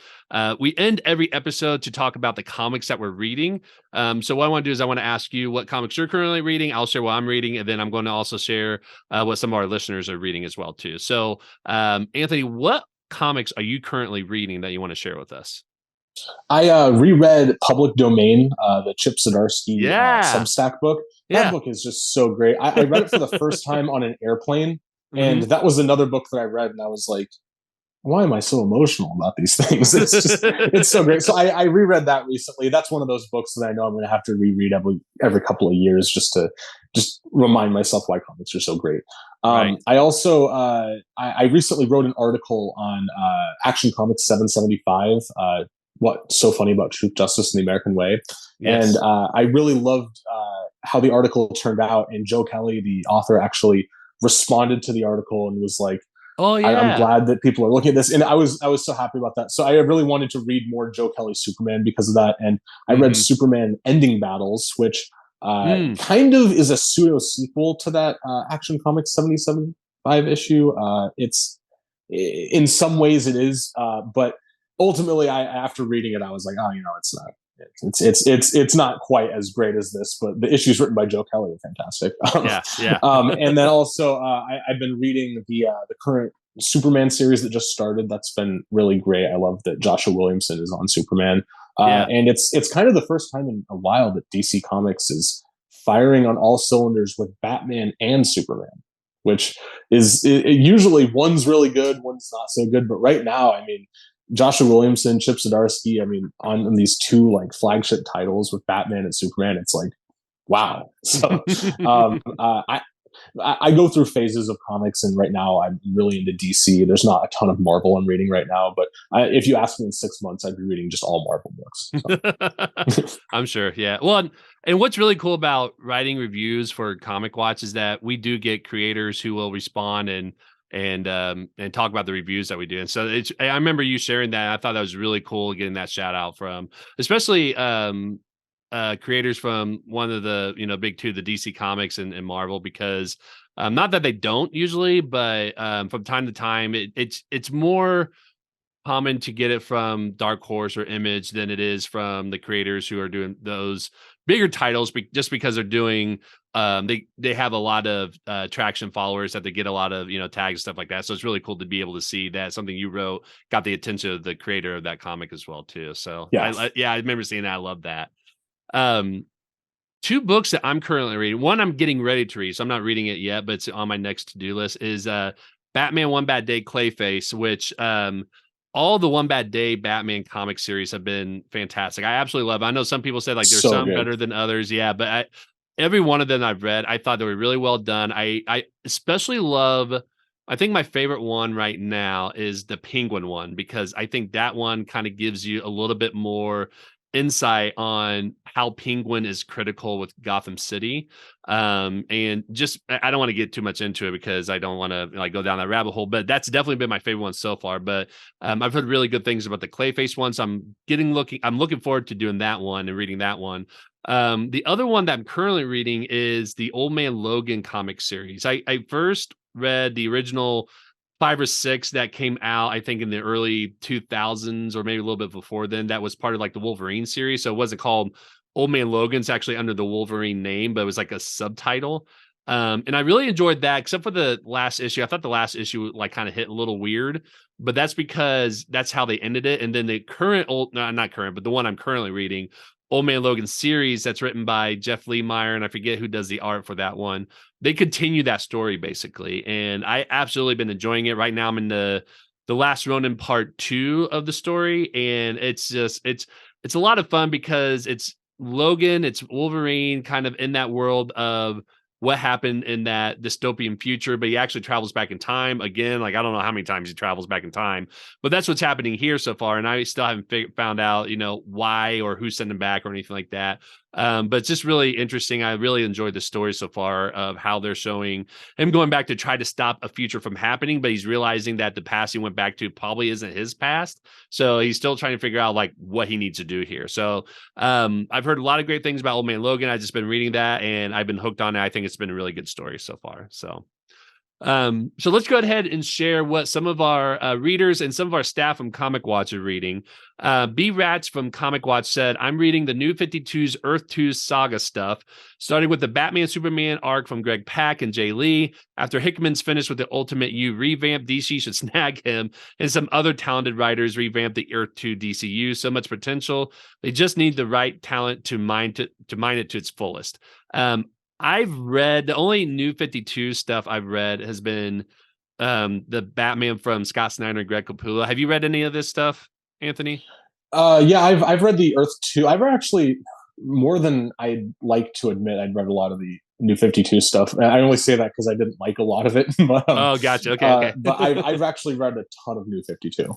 We end every episode to talk about the comics that we're reading. So what I want to do is I want to ask you what comics you're currently reading. I'll share what I'm reading, and then I'm going to also share what some of our listeners are reading as well too. So Anthony, what comics are you currently reading that you want to share with us? I reread Public Domain, the Chip Zdarsky Substack book. That book is just so great. I read it for the first time on an airplane, and that was another book that I read, and I was like, why am I so emotional about these things? It's so great. So I reread that recently. That's one of those books that I know I'm going to have to reread every couple of years just to remind myself why comics are so great. I also I recently wrote an article on Action Comics 775. What's so funny about Truth, Justice, and the American Way. And I really loved how the article turned out. And Joe Kelly, the author, actually responded to the article and was like, oh yeah, I'm glad that people are looking at this. And I was so happy about that. So I really wanted to read more Joe Kelly Superman because of that. And I read Superman Ending Battles, which kind of is a pseudo sequel to that Action Comics 775 issue. It's in some ways it is, but ultimately, after reading it, I was like, oh, it's not. it's not quite as great as this, but the issues written by Joe Kelly are fantastic. Yeah. And then also I've been reading the current Superman series that just started. That's been really great. I love that Joshua Williamson is on Superman. And it's kind of the first time in a while that DC Comics is firing on all cylinders with Batman and Superman, which is usually one's really good, one's not so good. But right now, I mean, Joshua Williamson, Chip Zdarsky, I mean, on these two like flagship titles with Batman and Superman, it's like, wow. So I go through phases of comics, and right now I'm really into DC. There's not a ton of Marvel I'm reading right now, but if you ask me in 6 months, I'd be reading just all Marvel books. So. I'm sure. Yeah. Well, and what's really cool about writing reviews for Comic Watch is that we do get creators who will respond and talk about the reviews that we do. And so I remember you sharing that. I thought that was really cool getting that shout out from, especially creators from one of the big two, the DC Comics and Marvel, because not that they don't usually, but from time to time it's more common to get it from Dark Horse or Image than it is from the creators who are doing those bigger titles, just because they're doing they have a lot of traction followers that they get a lot of tags and stuff like that. So it's really cool to be able to see that something you wrote got the attention of the creator of that comic as well too. So yeah, I remember seeing that. I love that. Two books that I'm currently reading. One I'm getting ready to read, so I'm not reading it yet, but it's on my next to-do list, is Batman One Bad Day Clayface, which all the One Bad Day Batman comic series have been fantastic. I absolutely love it. I know some people said like there's some better than others. Yeah, but every one of them I've read, I thought they were really well done. I especially love, I think my favorite one right now is the Penguin one, because I think that one kind of gives you a little bit more insight on how Penguin is critical with Gotham City. And just, I don't want to get too much into it because I don't want to like go down that rabbit hole, but that's definitely been my favorite one so far. But I've heard really good things about the Clayface one. So I'm looking forward to doing that one and reading that one. The other one that I'm currently reading is the Old Man Logan comic series. I first read the original 5 or 6 that came out, I think in the early 2000s or maybe a little bit before then. That was part of like the Wolverine series. So it wasn't called Old Man Logan. It's actually under the Wolverine name, but it was like a subtitle. And I really enjoyed that, except for the last issue. I thought the last issue like kind of hit a little weird, but that's because that's how they ended it. And then the not current, but the one I'm currently reading, Old Man Logan series, that's written by Jeff Lemire, and I forget who does the art for that one. They continue that story basically, and I absolutely been enjoying it. Right now I'm in the Last Ronin part 2 of the story, and it's a lot of fun because it's Logan, it's Wolverine kind of in that world of what happened in that dystopian future, but he actually travels back in time again. Like, I don't know how many times he travels back in time, but that's what's happening here so far. And I still haven't found out, why or who sent him back or anything like that. But it's just really interesting. I really enjoyed the story so far of how they're showing him going back to try to stop a future from happening, but he's realizing that the past he went back to probably isn't his past. So he's still trying to figure out like what he needs to do here. So I've heard a lot of great things about Old Man Logan. I've just been reading that and I've been hooked on it. I think it's been a really good story so far. So let's go ahead and share what some of our readers and some of our staff from Comic Watch are reading. B Rats from Comic Watch said, I'm reading the New 52's Earth 2 saga stuff, starting with the Batman Superman arc from Greg Pak and Jay Lee. After Hickman's finished with the Ultimate U revamp, DC should snag him, and some other talented writers revamp the Earth 2 DCU. So much potential. They just need the right talent to mine it to its fullest. I've read, the only New 52 stuff I've read has been the Batman from Scott Snyder and Greg Capullo. Have you read any of this stuff, Anthony? Yeah, I've read the Earth 2. I've actually, more than I'd like to admit, I'd read a lot of the New 52 stuff. I only say that because I didn't like a lot of it. But, oh, gotcha. Okay. But I've actually read a ton of New 52.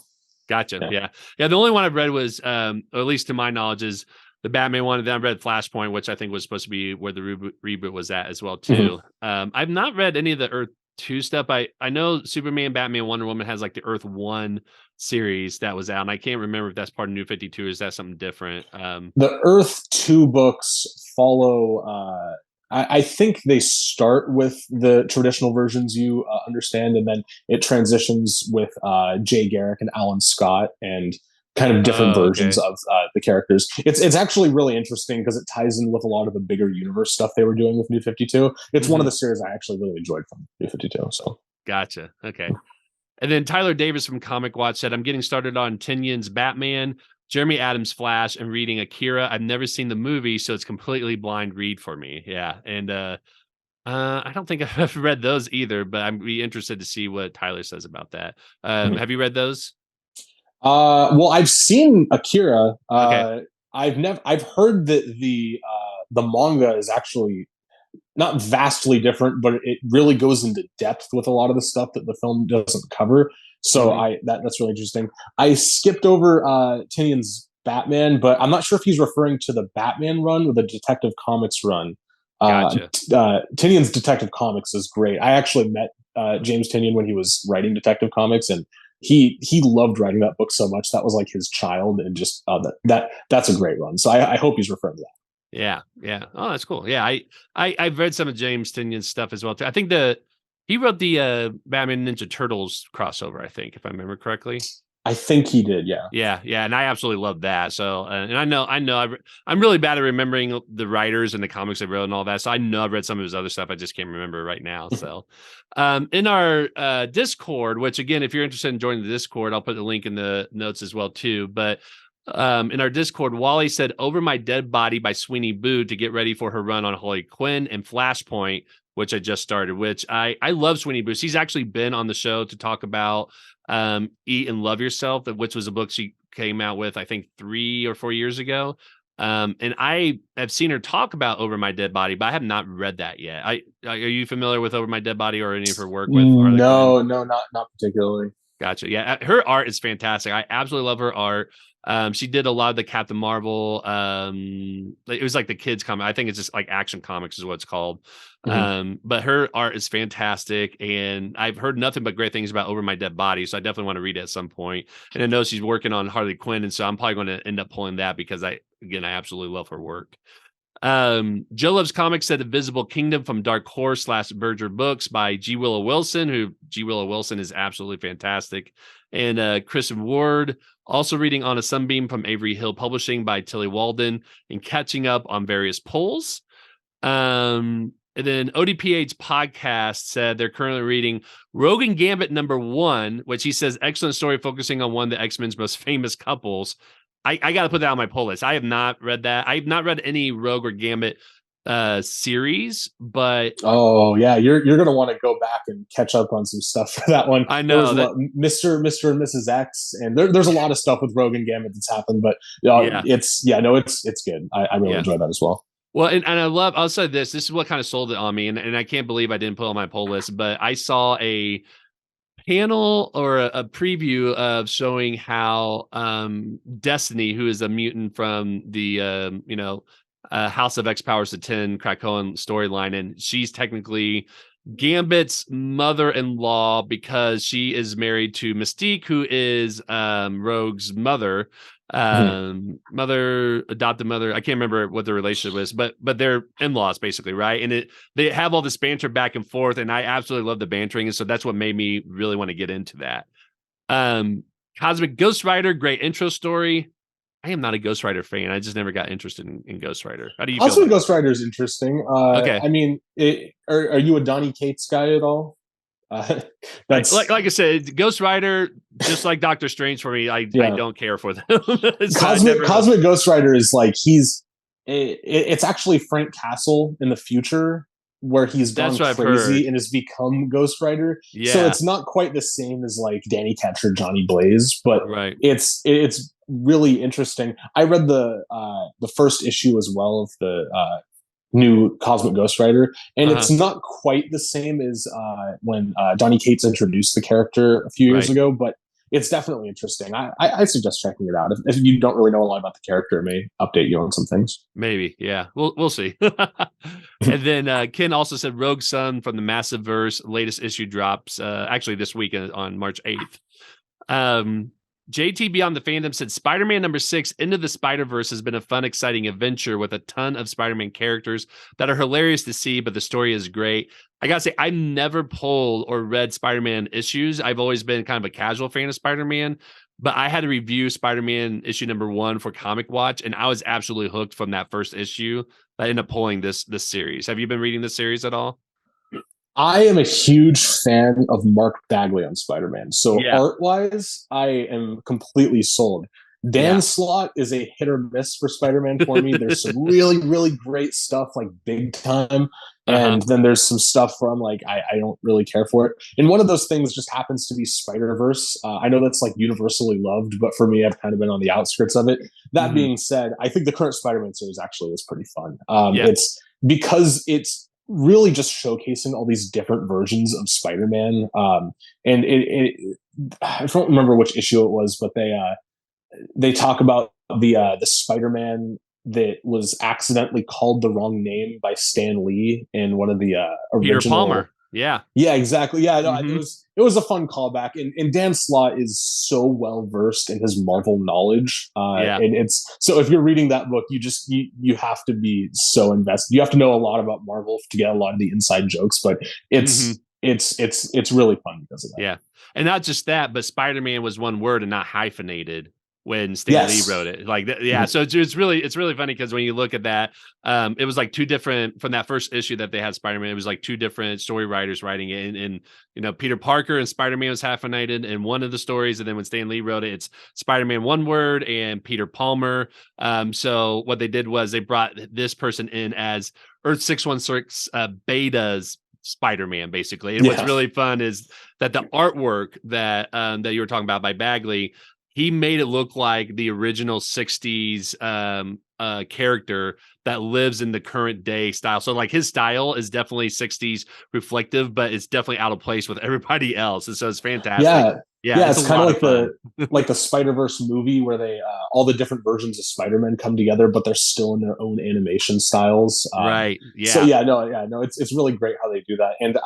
Gotcha. Yeah. The only one I've read was, or at least to my knowledge, is the Batman one. Then I read Flashpoint, which I think was supposed to be where the reboot was at as well too. I've not read any of the Earth 2 stuff. I know Superman, Batman, Wonder Woman has like the Earth 1 series that was out, and I can't remember if that's part of New 52 or is that something different. The Earth 2 books follow I think they start with the traditional versions you understand, and then it transitions with Jay Garrick and Alan Scott, and kind of different versions of the characters. It's actually really interesting because it ties in with a lot of the bigger universe stuff they were doing with New 52. It's one of the series I actually really enjoyed from New 52. So gotcha. Okay. And then Tyler Davis from Comic Watch said, I'm getting started on Tynion's Batman, Jeremy Adams' Flash, and reading Akira. I've never seen the movie, so it's completely blind read for me. Yeah. And I don't think I've read those either, but I'm be interested to see what Tyler says about that. Have you read those? Well, I've seen Akira. Okay. I've heard that the manga is actually not vastly different, but it really goes into depth with a lot of the stuff that the film doesn't cover. So that's really interesting. I skipped over Tynion's Batman, but I'm not sure if he's referring to the Batman run or the Detective Comics run. Gotcha. Tynion's Detective Comics is great. I actually met James Tynion when he was writing Detective Comics, and he loved writing that book so much. That was like his child, and just that's a great run. So I hope he's referring to that. Yeah. Oh, that's cool. Yeah, I've read some of James Tynion's stuff as well too. I think he wrote the Batman Ninja Turtles crossover, I think, if I remember correctly. I think he did, yeah. Yeah, and I absolutely love that. So, and I know, I'm really bad at remembering the writers and the comics I wrote and all that. So I know I've read some of his other stuff. I just can't remember right now. So, in our Discord, which again, if you're interested in joining the Discord, I'll put the link in the notes as well too. But in our Discord, Wally said, "Over My Dead Body" by Sweeney Boo to get ready for her run on Harley Quinn and Flashpoint, which I just started. Which I love Sweeney Boo. She's actually been on the show to talk about Eat and Love Yourself, which was a book she came out with, I think 3 or 4 years ago. And I have seen her talk about Over My Dead Body, but I have not read that yet. Are you familiar with Over My Dead Body or any of her work with Harley Quinn? No, not particularly. Gotcha. Yeah, her art is fantastic. I absolutely love her art. She did a lot of the Captain Marvel. It was like the kids comic. I think it's just like Action Comics is what it's called. But her art is fantastic, and I've heard nothing but great things about Over My Dead Body. So I definitely want to read it at some point. And I know she's working on Harley Quinn, and so I'm probably going to end up pulling that because I absolutely love her work. Joe Loves Comics said Invisible Kingdom from Dark Horse / Berger Books by G. Willow Wilson, who G. Willow Wilson is absolutely fantastic. And Chris Ward also reading On a Sunbeam from Avery Hill Publishing by Tilly Walden and catching up on various polls. And then ODPH Podcast said they're currently reading Rogue and Gambit #1, which he says excellent story focusing on one of the X-Men's most famous couples. I got to put that on my pull list. I have not read that. I have not read any Rogue or Gambit series, but oh yeah, you're gonna want to go back and catch up on some stuff for that one. I know that Mr. and Mrs. X, and there's a lot of stuff with Rogue and Gambit that's happened, but it's good. I really enjoy that as well. Well, and I'll say this is what kind of sold it on me, and I can't believe I didn't put it on my poll list, but I saw a panel or a preview of showing how Destiny, who is a mutant from the House of X Powers to 10 Krakoan storyline, and she's technically Gambit's mother-in-law because she is married to Mystique, who is Rogue's mother. Adopted mother. I can't remember what the relationship was, but they're in-laws basically, right? And they have all this banter back and forth, and I absolutely love the bantering, and so that's what made me really want to get into that. Cosmic Ghost Rider, great intro story. I am not a Ghost Rider fan. I just never got interested in Ghost Rider. How do you feel? Also, Ghost Rider is interesting. Okay. I mean, are you a Donny Cates guy at all? That's like I said, Ghost Rider, just like Doctor Strange for me. I don't care for them. Cosmic Ghost Rider is like it's actually Frank Castle in the future where he's gone crazy and has become Ghost Rider. Yeah. So it's not quite the same as like Danny Ketch or Johnny Blaze, but it's really interesting. I read the first issue as well of the new Cosmic Ghost Rider, and it's not quite the same as when Donny Cates introduced the character a few years ago, but it's definitely interesting. I suggest checking it out. If you don't really know a lot about the character, it may update you on some things. Maybe, yeah. We'll see. And then Ken also said Rogue Sun from the Massive Verse latest issue drops actually this week on March 8th. JT Beyond the Fandom said Spider-Man #6 Into the Spider-Verse has been a fun, exciting adventure with a ton of Spider-Man characters that are hilarious to see, but the story is great. I gotta say, I've never pulled or read Spider-Man issues. I've always been kind of a casual fan of Spider-Man, but I had to review Spider-Man issue #1 for Comic Watch, and I was absolutely hooked from that first issue. I ended up pulling this series. Have you been reading this series at all? I am a huge fan of Mark Bagley on Spider-Man. So Yeah. art-wise, I am completely sold. Dan Slott is a hit or miss for Spider-Man for me. There's some really, really great stuff, like big time. And then there's some stuff where I'm like, I don't really care for it. And one of those things just happens to be Spider-Verse. I know that's like universally loved, but for me, I've kind of been on the outskirts of it. That being said, I think the current Spider-Man series actually is pretty fun. It's because it's really just showcasing all these different versions of Spider-Man. And I don't remember which issue it was, but they talk about the Spider-Man that was accidentally called the wrong name by Stan Lee in one of the original. Peter Palmer. Yeah. Yeah, exactly. Yeah, no, it was a fun callback, and Dan Slott is so well versed in his Marvel knowledge. And it's so if you're reading that book, you have to be so invested. You have to know a lot about Marvel to get a lot of the inside jokes, but it's really fun because of that. Yeah, and not just that, but Spider-Man was one word and not hyphenated when Stan Lee wrote it. Like, so it's really funny because when you look at that, it was like two different from that first issue that they had Spider-Man. It was like two different story writers writing it, and you know, Peter Parker and Spider-Man was hyphenated in one of the stories, and then when Stan Lee wrote it, it's Spider-Man one word and Peter Palmer. So what they did was they brought this person in as Earth 616 Beta's Spider-Man, basically. And what's really fun is that the artwork that that you were talking about by Bagley, he made it look like the original 60s character that lives in the current day style. So like his style is definitely 60s reflective, but it's definitely out of place with everybody else. And so it's fantastic. Yeah, it's kind of like the Spider-Verse movie where they all the different versions of Spider-Man come together, but they're still in their own animation styles. Right. Yeah. So no, it's really great how they do that, and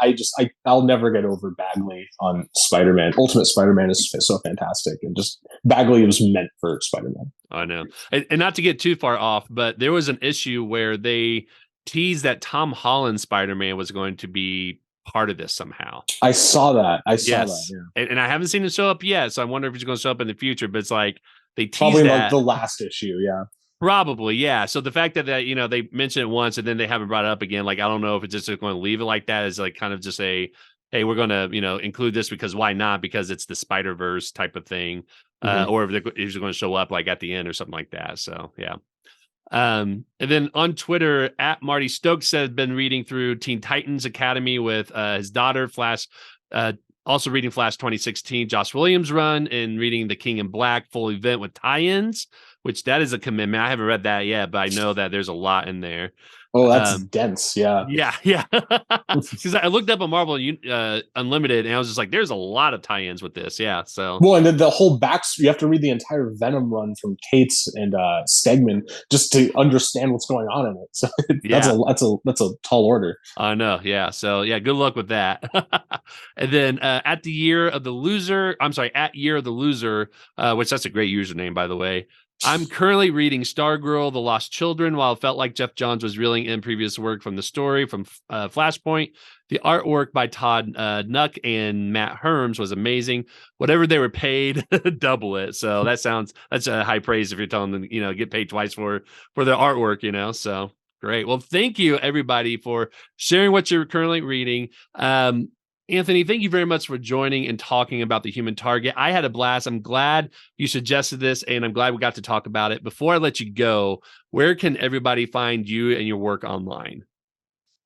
I'll never get over Bagley on Spider-Man. Ultimate Spider-Man is so fantastic, and just Bagley was meant for Spider-Man. I know, and not to get too far off, but there was an issue where they teased that Tom Holland's Spider-Man was going to be part of this somehow. I saw that. Yeah. And I haven't seen it show up yet, so I wonder if he's going to show up in the future. But it's like they teased probably that. Like the last issue, yeah. Probably, yeah. So the fact that you know they mentioned it once and then they haven't brought it up again, like I don't know if it's just going to leave it like that as like kind of just a hey, we're going to include this because why not? Because it's the Spider-Verse type of thing, or if he's going to show up like at the end or something like that. So yeah. And then on Twitter, at Marty Stokes said been reading through Teen Titans Academy with his daughter, Flash, also reading Flash 2016, Josh Williams run, and reading the King in Black full event with tie-ins, which that is a commitment. I haven't read that yet, but I know that there's a lot in there. Oh, that's dense. Yeah. Because I looked up on Marvel Unlimited, and I was just like, "There's a lot of tie-ins with this." Yeah. So and then the whole backstory. You have to read the entire Venom run from Cates and Stegman just to understand what's going on in it. So that's a tall order. I know. Yeah. So yeah, good luck with that. And then at Year of the Loser, which that's a great username, by the way. I'm currently reading Stargirl, The Lost Children, while it felt like Jeff Johns was reeling in previous work from the story from Flashpoint. The artwork by Todd Nuck and Matt Herms was amazing. Whatever they were paid, double it. So that's a high praise if you're telling them, get paid twice for their artwork, so great. Well, thank you everybody for sharing what you're currently reading. Anthony, thank you very much for joining and talking about The Human Target. I had a blast. I'm glad you suggested this, and I'm glad we got to talk about it. Before I let you go, where can everybody find you and your work online?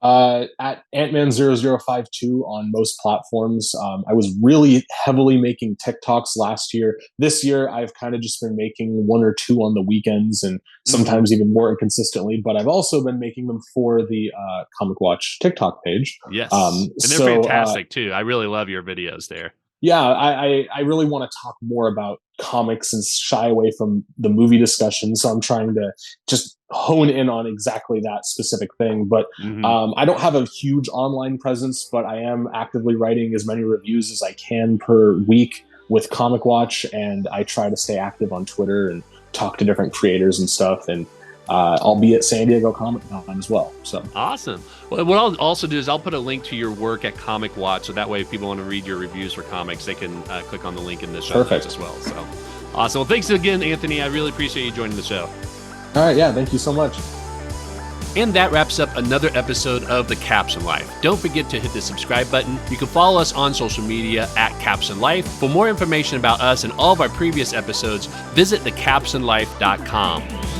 At Antman0052 on most platforms. I was really heavily making TikToks last year. This year, I've kind of just been making one or two on the weekends and sometimes even more inconsistently, but I've also been making them for the Comic Watch TikTok page. Yes. And they're fantastic too. I really love your videos there. Yeah, I really want to talk more about comics and shy away from the movie discussion. So I'm trying to just hone in on exactly that specific thing. But I don't have a huge online presence, but I am actively writing as many reviews as I can per week with Comic Watch. And I try to stay active on Twitter and talk to different creators and stuff. And I'll be at San Diego Comic-Con as well. So awesome. Well, what I'll also do is I'll put a link to your work at Comic Watch, so that way if people want to read your reviews for comics, they can click on the link in the show notes as well. So awesome. Well, thanks again, Anthony. I really appreciate you joining the show. All right. Yeah. Thank you so much. And that wraps up another episode of The Captioned Life. Don't forget to hit the subscribe button. You can follow us on social media at Captioned Life. For more information about us and all of our previous episodes, visit thecaptionedlife.com.